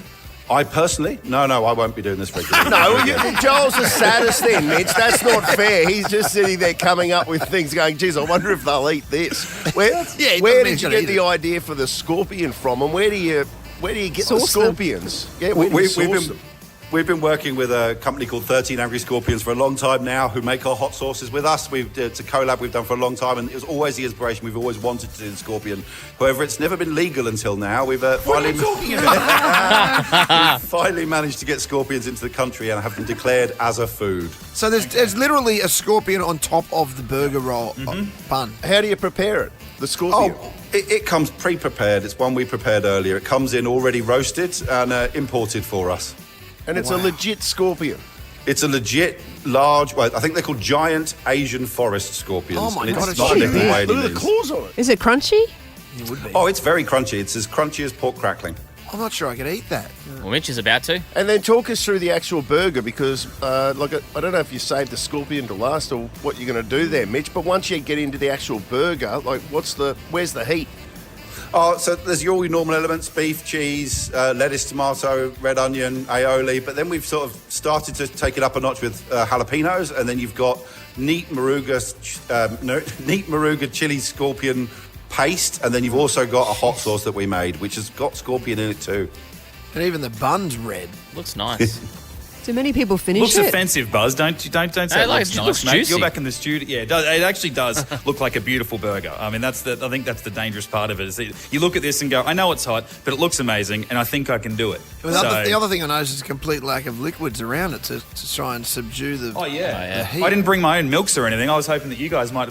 I personally? No, I won't be doing this regularly. No, Joel's the saddest thing, Mitch. That's not fair. He's just sitting there coming up with things going, geez, I wonder if they'll eat this. Where did you get the idea for the scorpion from, and where do you get the Source them. scorpions? Yeah, We've we've been We've been working with a company called 13 Angry Scorpions for a long time now, who make our hot sauces with us. It's a collab we've done for a long time, and it was always the inspiration. We've always wanted to do the Scorpion. However, it's never been legal until now. We've finally managed to get scorpions into the country and have them declared as a food. So there's literally a scorpion on top of the burger roll bun. How do you prepare it? The scorpion? Oh, it comes pre-prepared. It's one we prepared earlier. It comes in already roasted and imported for us. And it's a legit scorpion. It's a legit large, well, I think they're called giant Asian forest scorpions. Oh my and God, it's it's not huge. a little way Look at the means. claws on it. Is it crunchy? It would be. Oh, it's very crunchy. It's as crunchy as pork crackling. I'm not sure I could eat that. Well, Mitch is about to. And then talk us through the actual burger, because I don't know if you saved the scorpion to last or what you're going to do there, Mitch, but once you get into the actual burger, where's the heat? Oh, so there's all your normal elements: beef, cheese, lettuce, tomato, red onion, aioli. But then we've sort of started to take it up a notch with jalapenos, and then you've got neat Moruga chili scorpion paste, and then you've also got a hot sauce that we made, which has got scorpion in it too. And even the bun's red. Looks nice. Do many people finish Looks it? offensive, Buzz. Don't say Hey, it looks looks nice, mate. juicy. You're back in the studio. Yeah, it actually does look like a beautiful burger. I mean, I think that's the dangerous part of it. Is that you look at this and go, I know it's hot, but it looks amazing, and I think I can do it. Well, the other thing I noticed is a complete lack of liquids around it to try and subdue the. Oh yeah. the heat. I didn't bring my own milks or anything. I was hoping that you guys might.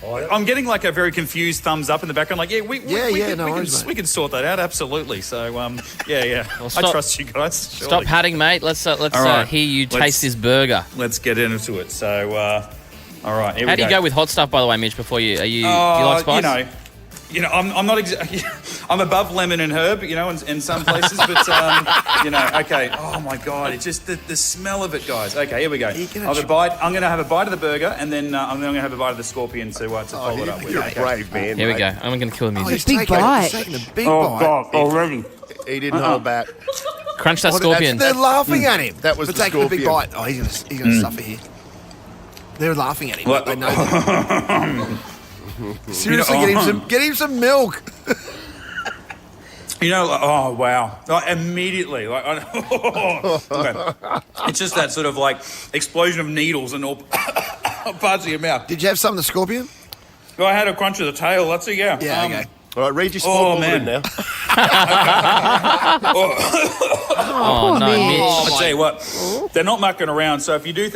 I'm getting like a very confused thumbs up in the background. Like, we can sort that out. Absolutely. So, yeah. Well, I trust you guys. Surely. Stop hatting, mate. Let's right. hear you taste this burger. Let's get into it. So, all right. Here How we do you go with hot stuff, by the way, Mitch? Before you, do you like spice? I'm not. I'm above lemon and herb, in some places, but okay. Oh my God, it's just the smell of it, guys. Okay, here we go. I'm going to have a bite of the burger, and then I'm going to have a bite of the scorpion to follow it up with. You're a brave man. Here we mate. go. I'm going to kill the music. He's big bite. taking a big Oh bite. God, already. He didn't hold back. Crunch that scorpion. They're laughing at him. That was for the taking a big scorpion. bite. Oh, he's gonna suffer here. They're laughing at him. What? They know that. Seriously, get him some milk. Oh wow! Immediately, okay. It's just that sort of like explosion of needles and all parts of your mouth. Did you have some of the scorpion? I had a crunch of the tail. That's it. Yeah. Yeah. Okay. All right, read your sport man. now. Oh, no, Mitch. Mitch. I tell you what, they're not mucking around. So if you do,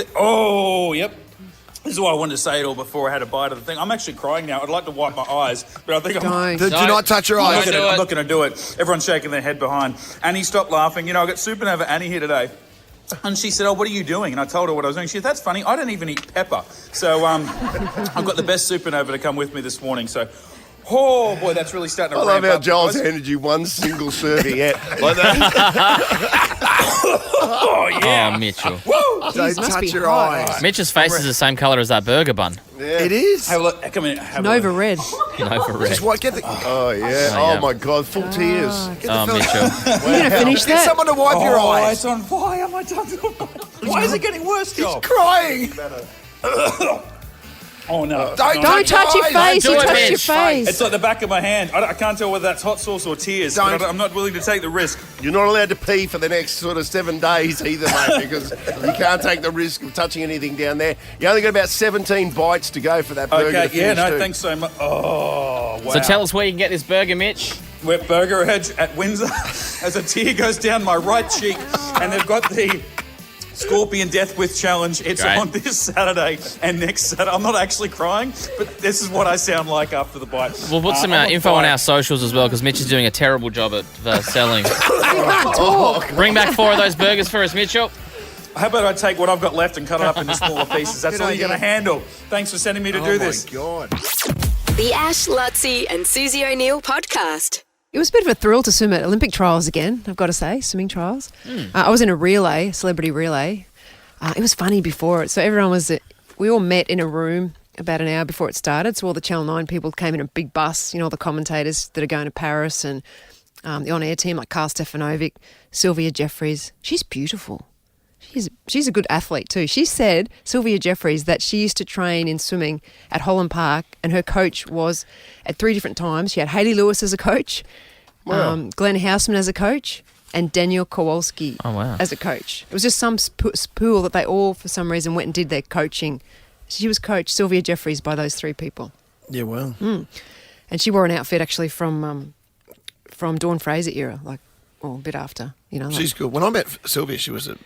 yep. This is why I wanted to say it all before I had a bite of the thing. I'm actually crying now. I'd like to wipe my eyes, but I think I'm. Don't. Do not touch your eyes. I'm not going to do it. Everyone's shaking their head behind. Annie, stop laughing. I got Supernova Annie here today. And she said, what are you doing? And I told her what I was doing. She said, that's funny. I don't even eat pepper. So I've got the best Supernova to come with me this morning. So, oh, boy, that's really starting to I love ramp how up. Joel's handed you one single serviette like that. Oh, yeah. Oh, Mitchell. Woo! Don't must touch be your hot. eyes. Mitch's face is the same colour as that burger bun. It is. Have a look. Come in. Have a Nova look. red. Nova red. Just what? Get the. Oh, yeah. Oh, yeah. Oh, my God. Full tears. Oh, Mitchell. Are you going to finish Get that? someone to wipe your eyes. It's on fire. My tongue's on fire. Why is it getting worse, Joel? Crying. Oh, no. Don't touch your face. do You it, touched your Mitch. face. It's like the back of my hand. I can't tell whether that's hot sauce or tears. Don't. But I'm not willing to take the risk. You're not allowed to pee for the next sort of 7 days either, mate, because you can't take the risk of touching anything down there. You only got about 17 bites to go for that burger. Okay, to finish too. thanks so much. Oh, wow. So tell us where you can get this burger, Mitch. We're at Burger Edge at Windsor as a tear goes down my right cheek, and they've got the Scorpion Death With Challenge. It's Great. on this Saturday and next Saturday. I'm not actually crying, but this is what I sound like after the bite. We'll put some I'm info on fire. our socials as well, because Mitch is doing a terrible job at selling. Bring back 4 of those burgers for us, Mitchell. How about I take what I've got left and cut it up into smaller pieces? That's Good all you're going to idea. handle. Thanks for sending me to do this. Oh, my God. The Ash, Lutzi and Susie O'Neill podcast. It was a bit of a thrill to swim at Olympic trials again, I've got to say, swimming trials. I was in a relay, celebrity relay. It was funny before it. So we all met in a room about an hour before it started. So all the Channel 9 people came in a big bus, all the commentators that are going to Paris and the on-air team like Carl Stefanovic, Sylvia Jeffries. She's beautiful. She's a good athlete too. She said, Sylvia Jeffries, that she used to train in swimming at Holland Park and her coach was at 3 different times. She had Hayley Lewis as a coach, Wow. Glenn Houseman as a coach, and Daniel Kowalski as a coach. It was just some pool that they all, for some reason, went and did their coaching. She was coached, Sylvia Jeffries, by those three people. Yeah, well. And she wore an outfit actually from Dawn Fraser era, a bit after. She's good. When I met Sylvia, she was a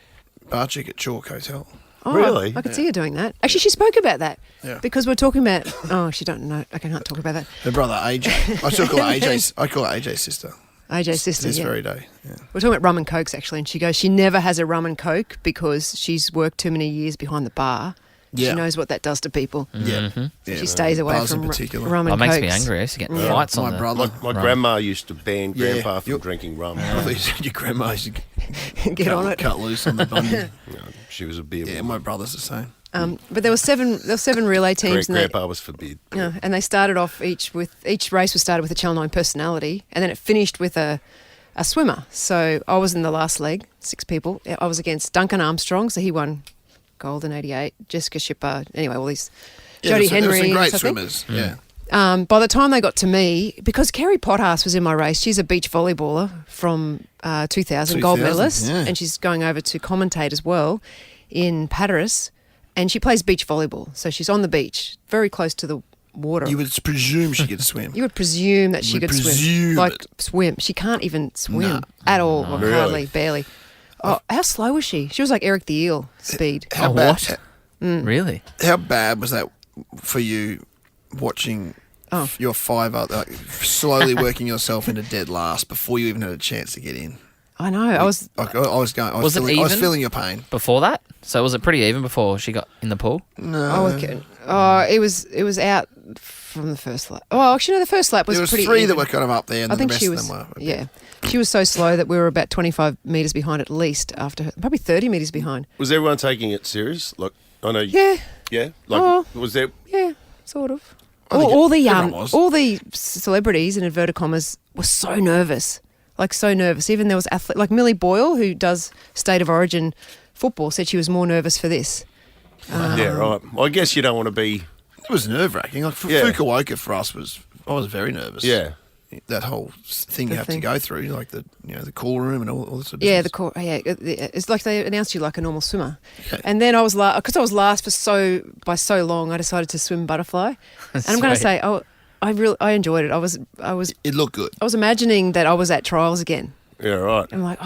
bar chick at Chalk Hotel. Oh, Really? I could see her doing that. Actually, she spoke about that. Yeah. Because we're talking about... Oh, she don't know. I can't talk about that. Her brother, AJ. I still call her AJ's. I call her AJ's sister. AJ's sister, This very day. Yeah. We're talking about rum and cokes, actually, and she goes, she never has a rum and coke because she's worked too many years behind the bar. Yeah. She knows what that does to people. Yeah. She stays away Bars in from particular. rum and That makes cokes. me angry. I used to get fights on My the- brother. My grandma used to ban Grandpa from drinking rum. I thought you said your grandma used to Get on it. cut loose on the Bundy. No, she was a beer. Yeah, my brother's the same. But there were seven relay teams. and Grandpa was forbid. and they started off each race was started with a Channel 9 personality, and then it finished with a swimmer. So I was in the last leg, 6 people. I was against Duncan Armstrong, so he won gold in '88. Jessica Schipper, anyway, all these. Jodie Henry, There were some great I think. swimmers. Yeah. By the time they got to me, because Kerry Potthast was in my race, she's a beach volleyballer from 2000, gold 2000, medalist, yeah. and she's going over to commentate as well in Pateras, and she plays beach volleyball. So she's on the beach, very close to the water. You would presume she could swim. You would presume that she would could presume swim. it. Swim. She can't even swim No. at all, or Really? hardly, barely. Oh, how slow was she? She was like Eric the Eel speed. How Oh, bad, what? Really? How bad was that for you watching your 5 other, slowly working yourself into dead last before you even had a chance to get in? I know. I was Was it I was even? feeling your pain. Before that? So was it pretty even before she got in the pool? No. it was out from the first lap. Oh, actually, no, the first lap was There was pretty 3 that even. were kind of up there, and I then think the she rest was. of them were. Yeah, she was so slow that we were about 25 metres behind at least after her, probably 30 metres behind. Was everyone taking it serious? Like, I know. Yeah. Yeah. Like, Oh. was there? Yeah, sort of. I think All everyone was. the celebrities in inverted commas were so nervous, Even there was like Millie Boyle, who does State of Origin football, said she was more nervous for this. Yeah, right. Well, I guess you don't want to be. It was nerve wracking. Like Yeah. Fukuoka for us I was very nervous. Yeah. That whole thing you have thing. to go through, like the call room and all this sort of Yeah, business. it's like they announced you like a normal swimmer. And then I was because I was last by so long, I decided to swim butterfly. And I'm going to Sweet. say, I enjoyed it. I was It looked good. I was imagining that I was at trials again. Yeah, right. I'm like,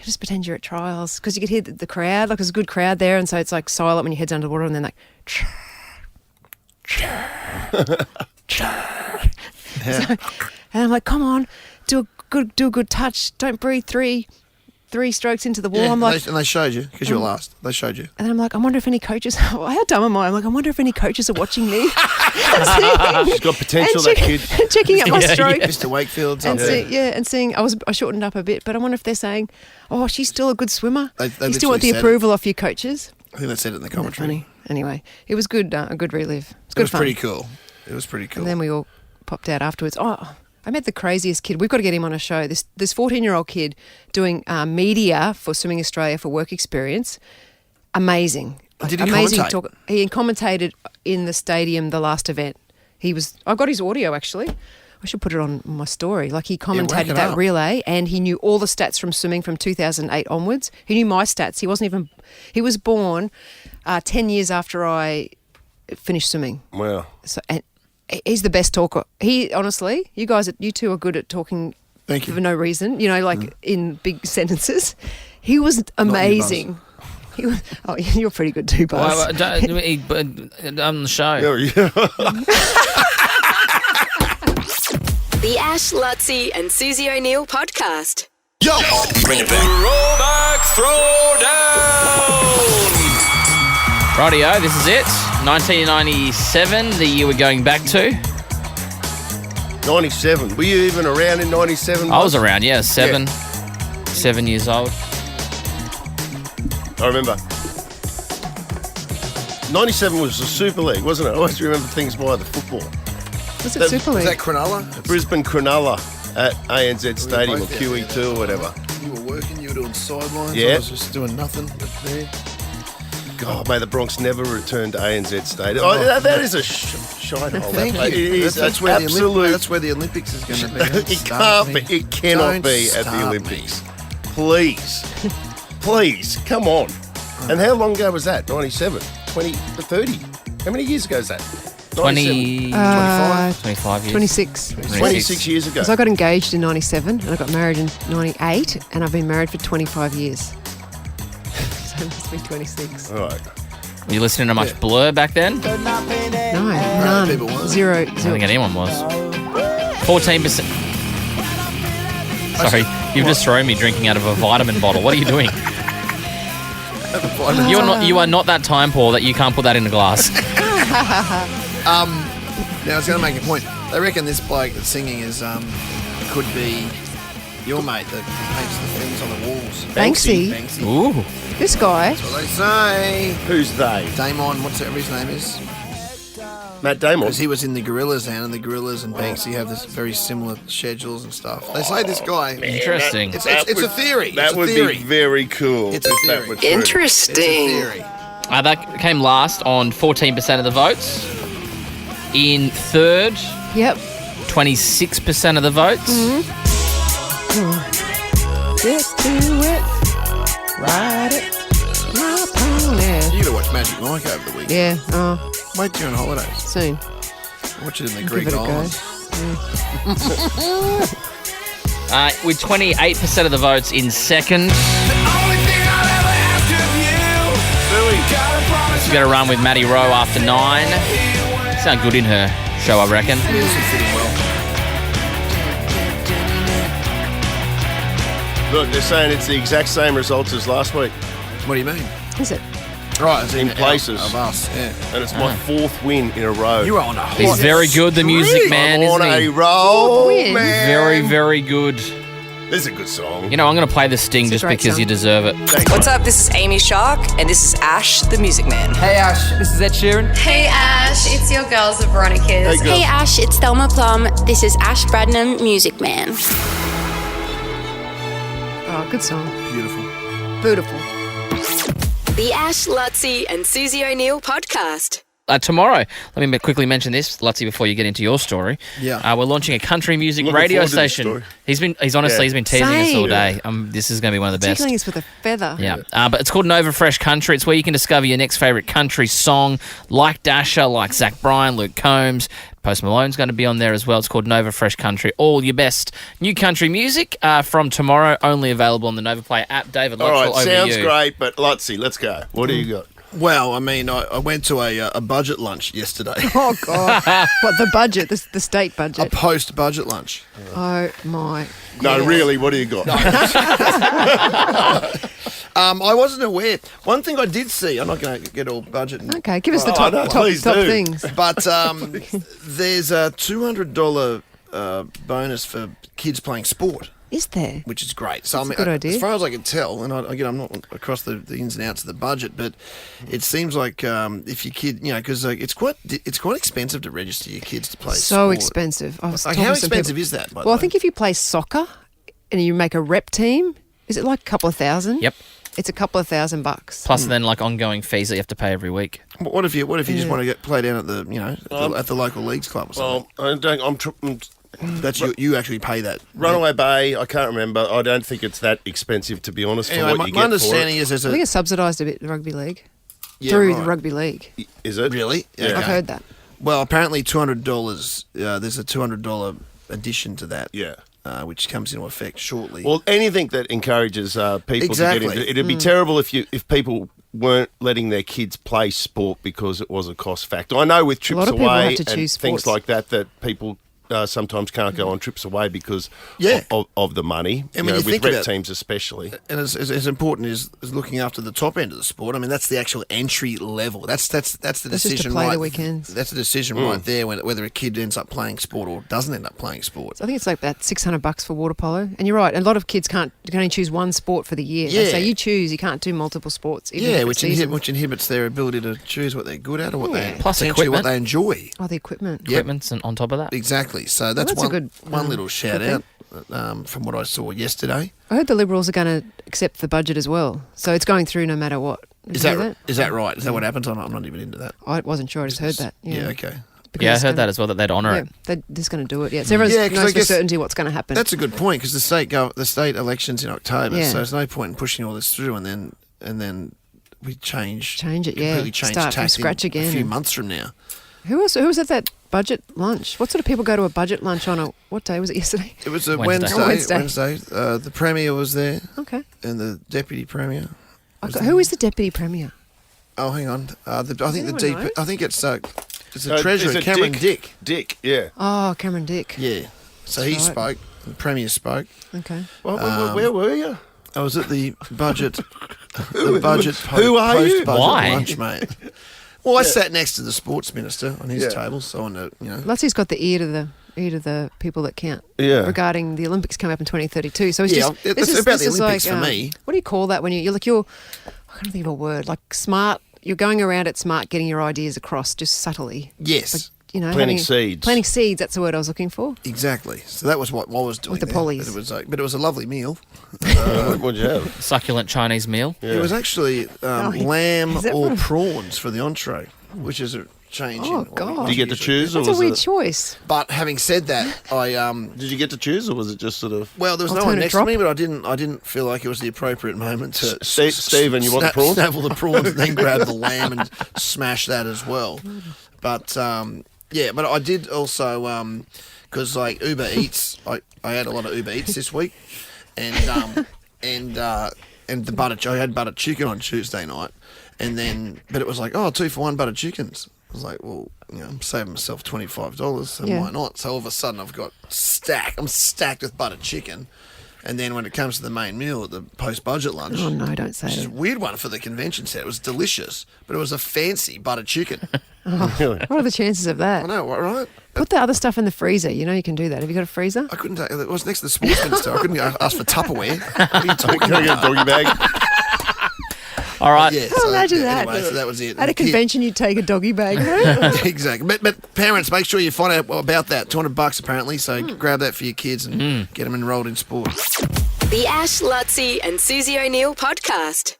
just pretend you're at trials, because you could hear the crowd. Like, there's a good crowd there, and so it's like silent when your head's under the water, and then like. So, and I'm like, come on, do a good touch. Don't breathe three strokes into the wall. Yeah, I'm like, and they showed you because you were last. They showed you. and then I'm like, I wonder if any coaches. How dumb am I? I'm like, I wonder if any coaches are watching me. She's got potential, that kid. Checking out my Yeah, stroke. yeah. Mr. Wakefield's And up there. seeing I shortened up a bit, but I wonder if they're saying, "Oh, she's still a good swimmer." They You still want the literally said approval off your coaches. I think they said it in the Isn't that commentary. funny? Anyway, it was good. A good relive. It's It good was fun. pretty cool. It was pretty cool. And then we all popped out afterwards. Oh, I met the craziest kid. We've got to get him on a show. This 14-year-old kid doing media for Swimming Australia for work experience. Amazing. Did he amazing commentate? He commentated in the stadium the last event. I've got his audio actually. I should put it on my story. Like, he whack commentated it that up. relay, and he knew all the stats from swimming from 2008 onwards. He knew my stats. He was born 10 years after I finished swimming. Wow. So, and he's the best talker. Honestly, you two are good at talking Thank you. for no reason, in big sentences. He was amazing. He was, you're pretty good too, Buzz. On the show. Yeah. The Ash, Lutzi and Susie O'Neill podcast. Yo, bring it back. Throwback Throwdown! Rightio, this is it. 1997, the year we're going back to. 97. Were you even around in 97? I was around, yeah, 7 years old. I remember. 97 was the Super League, wasn't it? I always remember things by the football. Was it Super Was League? that Cronulla? Brisbane Cronulla at ANZ Stadium, or both there, QE2 or whatever. You were working, you were doing sidelines. Yeah. I was just doing nothing but there. God, may the Bronx never return to ANZ Stadium. Oh, that is a shite hole. Thank that you. It is That's absolute. where the Olympics is going to be. It can't be. It cannot be at the Olympics. Please. Please, come on. And how long ago was that? 97? 20, 30? How many years ago is that? 20, 25 years. 26. 26 years ago. So I got engaged in 97 and I got married in 98 and I've been married for 25 years. So it must be 26. All right. Were you listening to much Blur back then? No, none. people weren't. Zero. I don't think anyone was. 14%. Sorry, you've just thrown me drinking out of a vitamin bottle. What are you doing? You are not that time poor that you can't put that in a glass. Now I was going to make a point. They reckon this bloke that's singing is could be your mate that paints the things on the walls. Banksy. Ooh. This guy. That's what they say. Who's they? Damon, whatever his name is. Matt Damon. Because he was in the Gorillas and the Gorillas and Banksy have this very similar schedules and stuff. They say this guy. Interesting. It's a theory. That It's a would theory. be very cool. It's a if that theory. were true. Interesting. It's a theory. That came last on 14% of the votes. In third, Yep. 26% of the votes. Get to it. Ride it. My pony. You got to watch Magic Mike over the weekend. Yeah. Oh, Wait till you're on holidays. soon. Watch it in the Give Greek it a go. islands. With 28% of the votes in second. She's got to run with Maddie Rowe after 9. Sound good in her show, I reckon. This is fitting well. Look, they're saying it's the exact same results as last week. What do you mean? Is it? Right, it's In places. Of us, yeah. And it's my fourth win in a row. You are on a hot He's very good, the music streak. man, I'm on isn't he? a roll, Win. man. Very, very good. This is a good song. You know, I'm going to play the sting It's a just great because song. you deserve it. What's up? This is Amy Shark, and this is Ash, the Music Man. Hey Ash, this is Ed Sheeran. Hey Ash, it's your girls, the Veronicas. Hey, girls. Hey Ash, it's Thelma Plum. This is Ash Bradnam, Music Man. Oh, good song. Beautiful. Beautiful. The Ash, Lutzi and Susie O'Neill podcast. Tomorrow, let me quickly mention this, Lutzi, before you get into your story. Yeah. We're launching a country music Looking radio forward to this station. story. He's honestly been teasing us all Same. day. This is going to be one of the best. Tickling us with a feather. Yeah, but it's called Nova Fresh Country. It's where you can discover your next favourite country song, like Dasher, like Zach Bryan, Luke Combs. Post Malone's going to be on there as well. It's called Nova Fresh Country. All your best new country music from tomorrow, only available on the Nova Player app. David All right, Luttrell, over sounds to you. great, but Lutzi, let's go. What do you got? Well, I mean, I went to a budget lunch yesterday. Oh, God. What, the budget? The state A budget? post-budget lunch. Oh, my. No, really, what do you got? I wasn't aware. One thing I did see, I'm not going to get all budget. And, Okay, give us the Oh, top, no, top please do. things. But there's a $200 bonus for kids playing sport, Is there? which is great. So That's I mean, a good idea. as far as I can tell, and again, I'm not across the ins and outs of the budget, but it seems like if your kid, because it's quite expensive to register your kids to play So sport. expensive. I was Like, talking how to some expensive people- is that? By the Well, I way? think if you play soccer and you make a rep team, is it like a couple of thousand? Yep. It's a couple of $1,000. Plus then like ongoing fees that you have to pay every week. What if you just want to play down at the at the local leagues club or something? Well, I don't. That's you actually pay that. Runaway Bay, I can't remember. I don't think it's that expensive, to be honest, Anyway, for what my you get understanding for it. is there's I think a it's subsidised a bit, the rugby league. Yeah, through right. the rugby league. Is it? Really? Yeah. I've heard that. Well, apparently $200. There's a $200 addition to that. Yeah. Which comes into effect shortly. Well, anything that encourages people Exactly. to get into it'd be terrible if people weren't letting their kids play sport because it was a cost factor. I know with lot trips of people away have to and choose things sports. like that people sometimes can't go on trips away because Yeah. of the money. And when you with think rep about- teams especially. and as important as looking after the top end of the sport, I mean that's the actual entry level. That's the That's just to decision play right. the weekends. That's the decision right there whether a kid ends up playing sport or doesn't end up playing sport. So I think it's like about $600 for water polo. And you're right, a lot of kids can only choose one sport for the year. They Yeah. say you choose, you can't do multiple sports. Even Yeah, if which, it's seasonal. which inhibits their ability to choose what they're good at or what they Plus potentially what equipment. they enjoy. Oh, the equipment. Yep. Equipment's on top of that. Exactly. So that's, that's a one good, one little shout good out from what I saw yesterday. I heard the Liberals are going to accept the budget as well. So it's going through no matter what. Did Is you hear that right? Is that what happens? I'm not even into that. I wasn't sure. I just heard that. Yeah. Okay. Because Yeah, I it's heard gonna- that as well, that they'd honour Yeah, it. they're just going to do it. Yeah, so everyone 'cause I knows for guess certainty what's going to happen. That's a good point because the state elections in October, Yeah. so there's no point in pushing all this through and then we change it. Yeah, completely change start from tack scratch in again. a few months from now. Who was at that budget lunch? What sort of people go to a budget lunch on what day was it yesterday? It was a Wednesday. Wednesday. The Premier was there. Okay. And the Deputy Premier. Who is the Deputy Premier? Oh, hang on. I think the anyone DP. know? I think it's the Is Treasurer, it Cameron Dick. Dick, yeah. Oh, Cameron Dick. Yeah. So he That's right. spoke. The Premier spoke. Okay. Well, where were you? I was at the budget. The budget. Who are you? Post-budget Why? lunch, mate. Well, I sat next to the Sports Minister on his Yeah. table, so I know, Lutzie's got the ear to the people that count. Yeah. Regarding the Olympics coming up in 2032. So it's Yeah, just it's this is, about this the is Olympics like, for me. What do you call that when you're I can't think of a word, like smart. You're going around it smart, getting your ideas across just subtly. Yes. Like, Planting seeds. Planting seeds. That's the word I was looking for. Exactly. So that was what I was doing With the there. pollies. But it was a lovely meal. What'd you have? Succulent Chinese meal. It was actually lamb is that or what- prawns for the entree, which is a change. Oh, in what God. we Did you get to usually choose, do. or That's a was weird it? choice. But having said that, I Did you get to choose, or was it just sort of? well, there was no one Alternate next drop? to me, but I didn't feel like it was the appropriate moment to Stephen, you want the prawns? Snavel the prawns and then grab the lamb and smash that as well. But but I did also because like Uber Eats, I had a lot of Uber Eats this week, and the butter. I had butter chicken on Tuesday night, but it was like 2 for 1 butter chickens. I was like, well, I'm saving myself $25, so Yeah. why not? So all of a sudden I'm stacked with butter chicken. And then when it comes to the main meal at the post-budget lunch, Oh no, don't say which is a it. weird one for the convention set. It was delicious, but it was a fancy butter chicken. What are the chances of I that? know, right? Put the other stuff in the freezer. You know you can do that. Have you got a freezer? I couldn't take it. Was next to the sports minister. I couldn't ask for Tupperware. What are you talking Can I get a about? doggy bag? All right. Yeah, Oh, imagine that. Anyway, so that was it. At a convention, you'd take a doggy bag. Right? Exactly. But parents, make sure you find out about that. $200 apparently, so grab that for your kids and get them enrolled in sport. The Ash, Lutzi and Susie O'Neill podcast.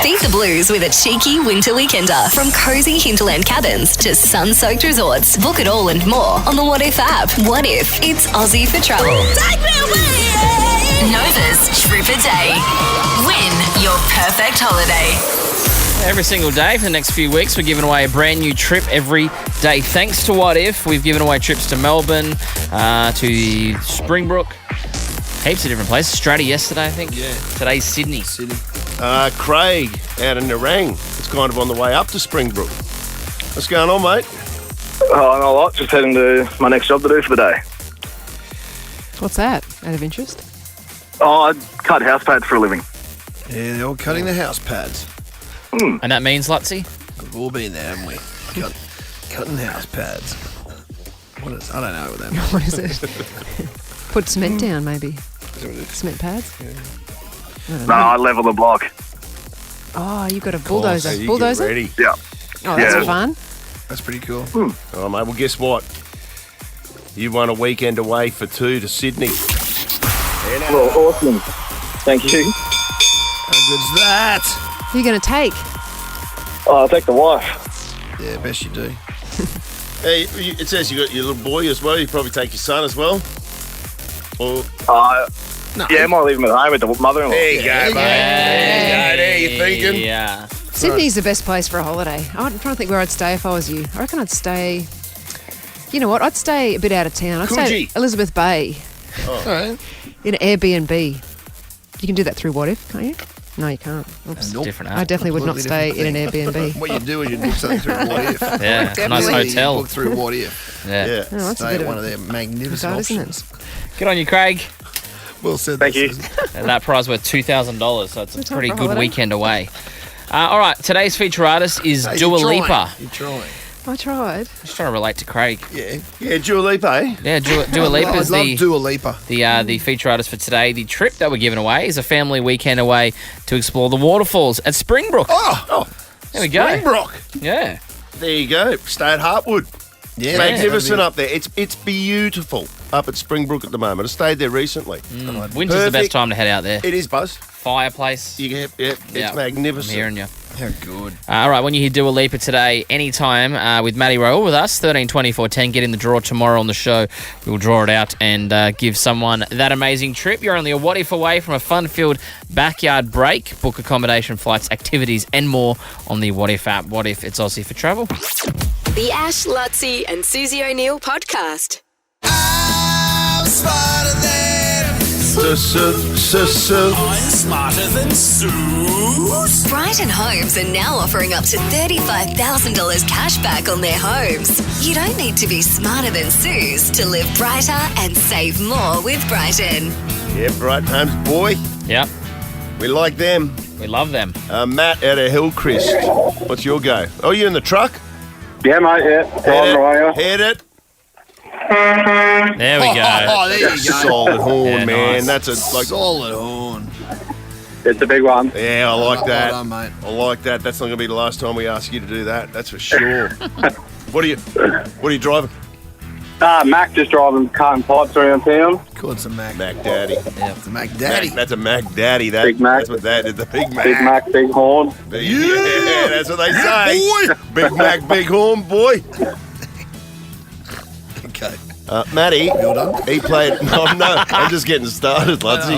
Beat the blues with a cheeky winter weekender. From cozy hinterland cabins to sun-soaked resorts. Book it all and more on the What If app. What if it's Aussie for travel? Take me away! Nova's Trip a Day. Win your perfect holiday. Every single day for the next few weeks, we're giving away a brand new trip every day. Thanks to What If, we've given away trips to Melbourne, to Springbrook, heaps of different places. Strata yesterday, I think. Yeah. Today's Sydney. Craig out in Nerang. It's kind of on the way up to Springbrook. What's going on, mate? Oh, not a lot. Just heading to my next job to do for the day. What's that? Out of interest? Oh, I cut house pads for a living. Yeah, they're all cutting the house pads. And that means, Lutzi? We've all been there, haven't we? Cutting house pads. What is? I don't know what that means. What is it? Put cement down, maybe. Cement pads. No, I level the block. Oh, you've got a bulldozer. So you get Bulldozer? ready. Yeah. Oh, that's Yeah. fun. That's pretty cool. Oh, mate, well, guess what? You won a weekend away for 2 to Sydney. Well, awesome. Thank you. How good's that? Who are you going to take? Oh, I'll take the wife. Yeah, best you do. Hey, it says you got your little boy as well. You probably take your son as well. Or Yeah, I might leave him at home with the mother-in-law. there you go, mate. There you go. There you thinking. Yeah. Sydney's the best place for a holiday. I'm trying to think where I'd stay if I was you. I reckon I'd stay... You know what? I'd stay a bit out of town. I'd stay Coogee. at Elizabeth Bay All right. in an Airbnb. You can do that through What If, can't you? No, you can't. Oops. Nope. Different I app. definitely would not Completely stay in an different Airbnb. What you do is you book something through What If. Yeah, nice Definitely. hotel. You book through What If. Yeah. Yeah. Oh, that's a Stay bit at of one of a their magnificent God, isn't options. it? Good on you, Craig. Well said. Thank that, you. Susan. And that prize worth $2,000, so it's a Good time pretty for a good holiday. weekend away. All right, today's feature artist is Hey, Dua you're trying. Lipa. You're trying. I tried. Just trying to relate to Craig. Yeah. Yeah, Dua Lipa, eh? Yeah, Dua Lipa's I love the Dua Lipa. the feature artist for today. The trip that we're giving away is a family weekend away to explore the waterfalls at Springbrook. Oh, There we go. Springbrook. Yeah. There you go. Stay at Hartwood. Yeah, Magnificent up there. It's beautiful up at Springbrook at the moment. I stayed there recently. Winter's the best Perfect. time to head out there. It is, Buzz. Fireplace. Yeah, it's Yeah, magnificent. I'm hearing you. How good. All right, when you hear Dua Lipa today, anytime with Matty Royal with us, 132410, get in the draw tomorrow on the show. We'll draw it out and give someone that amazing trip. You're only a what if away from a fun-filled backyard break. Book accommodation, flights, activities and more on the What If app. What if it's Aussie for travel? The Ash, Lutzi and Susie O'Neill podcast. I'm smarter than I'm smarter than Sue. Brighton Homes are now offering up to $35,000 cash back on their homes. You don't need to be smarter than Sue's to live brighter and save more with Brighton. Yeah, Brighton Homes, boy. Yep. We like them. We love them. Matt out of Hillcrest. What's your go? Oh, you in the truck? Yeah, mate, yeah. Hit it. There we go. Oh, there you go. Solid horn, Yeah, man. nice. That's a Solid horn. It's a big one. Yeah, I like that. Well done, mate. I like that. That's not going to be the last time we ask you to do that. That's for sure. What are you driving? Mac just driving carton pipes around town. Cool, it's a Mac. Mac Daddy. Yeah, it's a Mac Daddy. That's a Mac Daddy. Big Mac. That's what that is. The Big Mac. Big Mac, big horn. Yeah, that's what they say. boy. Big Mac, big horn, boy. Okay. Matty, Well done. he played. No, I'm just getting started, Ludsy.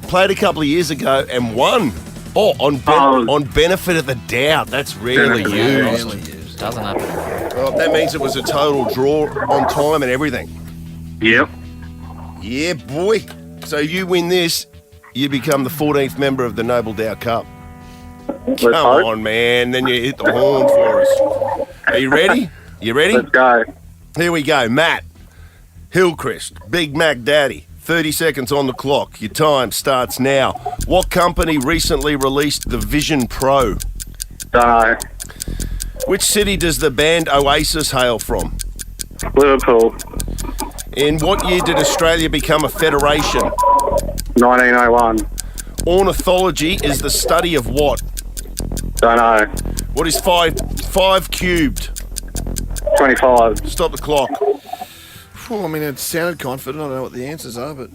Played a couple of years ago and won. Oh, on benefit of the doubt. That's rarely used. Really used. Doesn't happen. Well, that means it was a total draw on time and everything. Yep. Yeah, boy. So you win this, you become the 14th member of the Noble Dow Cup. Come on, man. Then you hit the horn for us. Are you ready? You ready? Let's go. Here we go. Matt, Hillcrest, Big Mac Daddy. 30 seconds on the clock. Your time starts now. What company recently released the Vision Pro? Don't know. Which city does the band Oasis hail from? Liverpool. In what year did Australia become a federation? 1901. Ornithology is the study of what? Don't know. What is 5 cubed? 25. Stop the clock. Well, I mean, it sounded confident. I don't know what the answers are, but...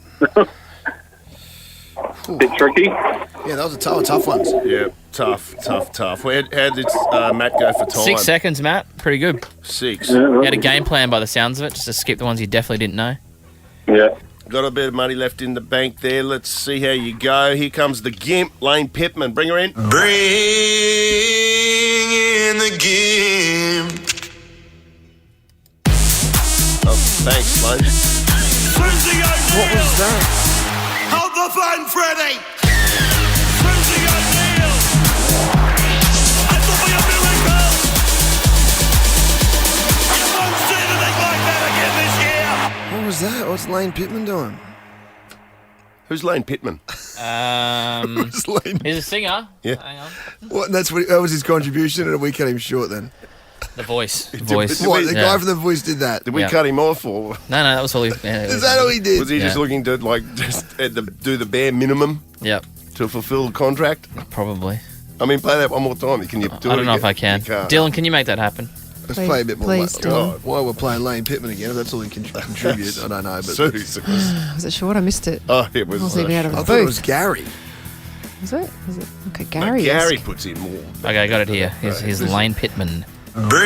Bit tricky. Yeah, those are tough ones. Yeah, tough. How did Matt go for time? 6 seconds, Matt. Pretty good. 6. You had a game plan by the sounds of it, just to skip the ones you definitely didn't know. Yeah. Got a bit of money left in the bank there. Let's see how you go. Here comes the Gimp, Lane Pittman. Bring her in. Bring in the game. Oh, thanks, Lane. Susie O'Neill. What was that? Hold the phone, Freddie. Susie O'Neill. It will be a miracle. You won't see anything like that again this year. What was that? What's Lane Pittman doing? Who's Lane Pittman? Who's Lane? He's a singer. Yeah. Hang on. What? That was his contribution, or we cut him short then? The voice. Voice. What? The guy from The Voice did that? Did we cut him off, or No, that was all he... Yeah, Is that all he did? was he just looking to do the bare minimum Yep, to fulfil the contract? probably. I mean, play that one more time. Can you do it? I don't know if I again? can. You can't. Dylan, can you make that happen? Let's play a bit more. Please, Dylan. Why we're playing Lane Pittman again? If that's all he can contribute, I don't know. But Susie. Was it short? I missed it. Oh, it was. I wasn't even out of I the thought it was booth. Gary. Was it? Okay, No, Gary. Gary puts in more. Okay, I got it here. Here's Lane Pittman. Bring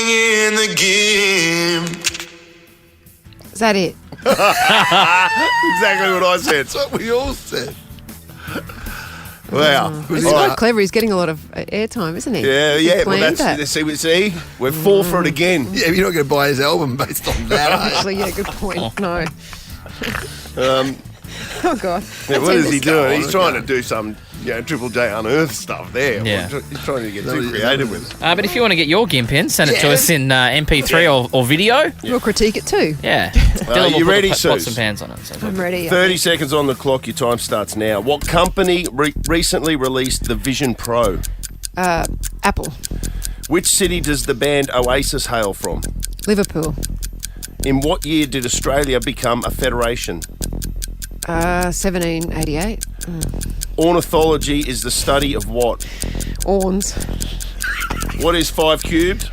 in the game. Is that it? Exactly what I said. That's what we all said. Wow. He's quite clever. He's getting a lot of airtime, isn't he? Yeah, He yeah. Well, planned that's that. see, we're fall for it again. Yeah, you're not going to buy his album based on that. are you? Actually, yeah, good point. No. Um, Oh, God. yeah, what is he doing? He's on, trying okay. to do some, Triple J unearthed stuff there. Yeah. He's trying to get too creative with it. But if you want to get your GIMP in, send it to Yeah. us in MP3 or video. We'll critique it too. Yeah. Are you will ready, put the pots Suze? and pans on it. So I'm ready. 30 seconds on the clock. Your time starts now. What company recently released the Vision Pro? Apple. Which city does the band Oasis hail from? Liverpool. In what year did Australia become a federation? 1788. Ornithology is the study of what? Orns. What is 5 cubed?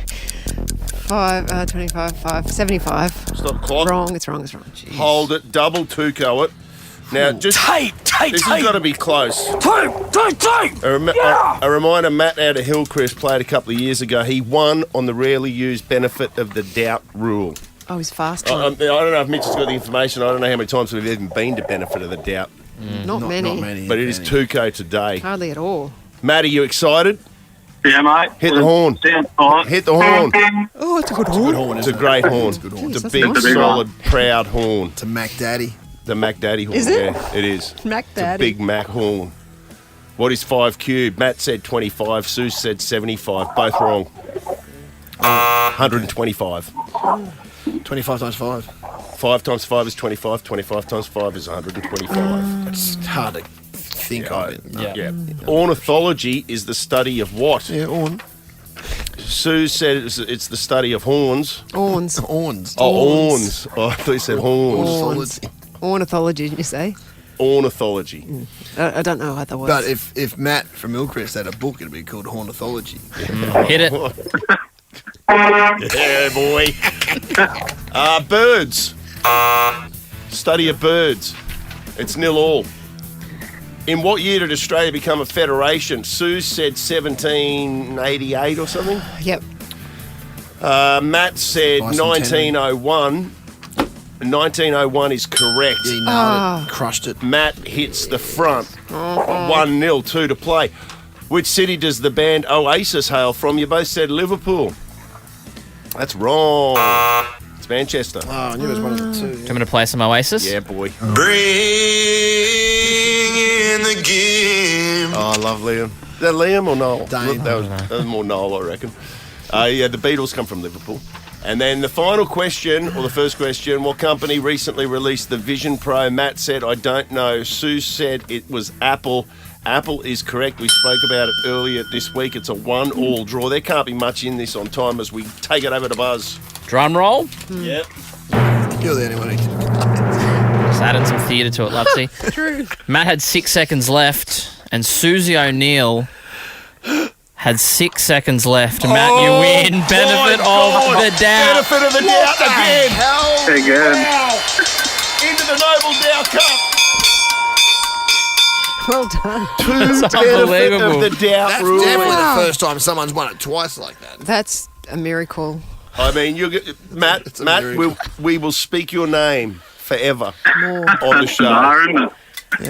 25, 5, 75. Stop clock. Wrong, it's wrong. Hold it. Double Tuco it. Now, just... Tape. This has got to be close. A reminder, Matt out of Hillcrest played a couple of years ago. He won on the rarely used benefit of the doubt rule. Oh, he's fast. I don't know if Mitch has got the information. I don't know how many times we've even been to benefit of the doubt. Not many. But it is 2K today. Hardly at all. Matt, are you excited? Yeah, mate. Hit the horn. Hit the horn. Oh, it's a good horn. It's a great horn. It's a big, solid, proud horn. It's a Mac Daddy. The Mac Daddy horn. Is it? Yeah, it is. Mac It's a Daddy. big Mac horn. What is 5 cubed? Matt said 25. Sue said 75. Both wrong. 125. 25 times 5. 5 times 5 is 25. 25 times 5 is 125. It's hard to think of it. Yeah. Ornithology is the study of what? Yeah, orn. Sue said it's the study of horns. Orns. Horns. Oh, horns. Oh, I thought you said horns. Orns. Ornithology, didn't you say? Ornithology. I don't know how that was. But if Matt from Hillcrest had a book, it'd be called Hornithology. Hit it. Yeah, boy. Birds. Study of birds. It's 0-all. In what year did Australia become a federation? Sue said 1788 or something. Yep. Matt said 1901. 1901 is correct. Yeah, he nailed it. Crushed it. Matt hits the front. 1-0, 2 to play. Which city does the band Oasis hail from? You both said Liverpool. That's wrong. It's Manchester. Oh, I knew it was one of the two. Do you want me to play some Oasis? Yeah, boy. Bring in the game. Oh, I love Liam. Is that Liam or Noel? Dane. That was more Noel, I reckon. Yeah, the Beatles come from Liverpool. And then the final question, or the first question, what company recently released the Vision Pro? Matt said, I don't know. Sue said it was Apple. Apple is correct. We spoke about it earlier this week. It's a 1-all draw. There can't be much in this on time as we take it over to Buzz. Drum roll. Yep. You're the only one who can. Just adding some theatre to it, Lutzy. True. Matt had 6 seconds left, and Susie O'Neill had 6 seconds left. Matt, you win. Benefit of the doubt. Benefit of the doubt again. Again. Wow. Into the Noble Doubt Cup. Well done. That's Benefit unbelievable. of the doubt That's rule. definitely the first time someone's won it twice like that. That's a miracle. I mean, Matt, a Matt, miracle. we will speak your name forever More. on the show.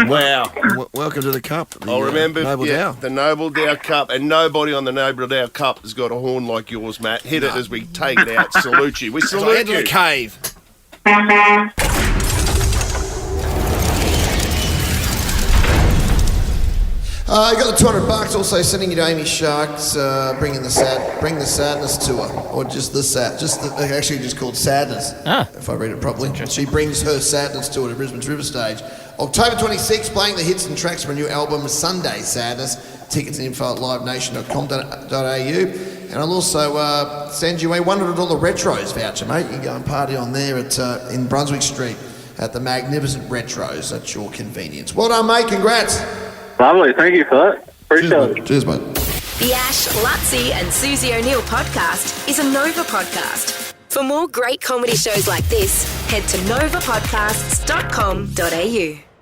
Wow. Welcome to the cup. The, I'll remember Noble Dow. the Noble Dow Cup, and nobody on the Noble Dow Cup has got a horn like yours, Matt. Hit it as we take it out. Salute you. We salute Into you. the cave. You got the $200. Also sending you to Amy Shark's Bring the Sadness tour, or just actually just called Sadness. If I read it properly. She brings her sadness tour to Brisbane's River Stage. October 26th, playing the hits and tracks from her new album Sunday Sadness. Tickets and info at livenation.com.au. And I'll also send you a $100 Retros voucher, mate. You can go and party on there in Brunswick Street at the Magnificent Retros at your convenience. Well done, mate. Congrats. Lovely. Thank you for that. Appreciate it. Cheers, mate. The Ash, Lutzy and Susie O'Neill podcast is a Nova podcast. For more great comedy shows like this, head to novapodcasts.com.au.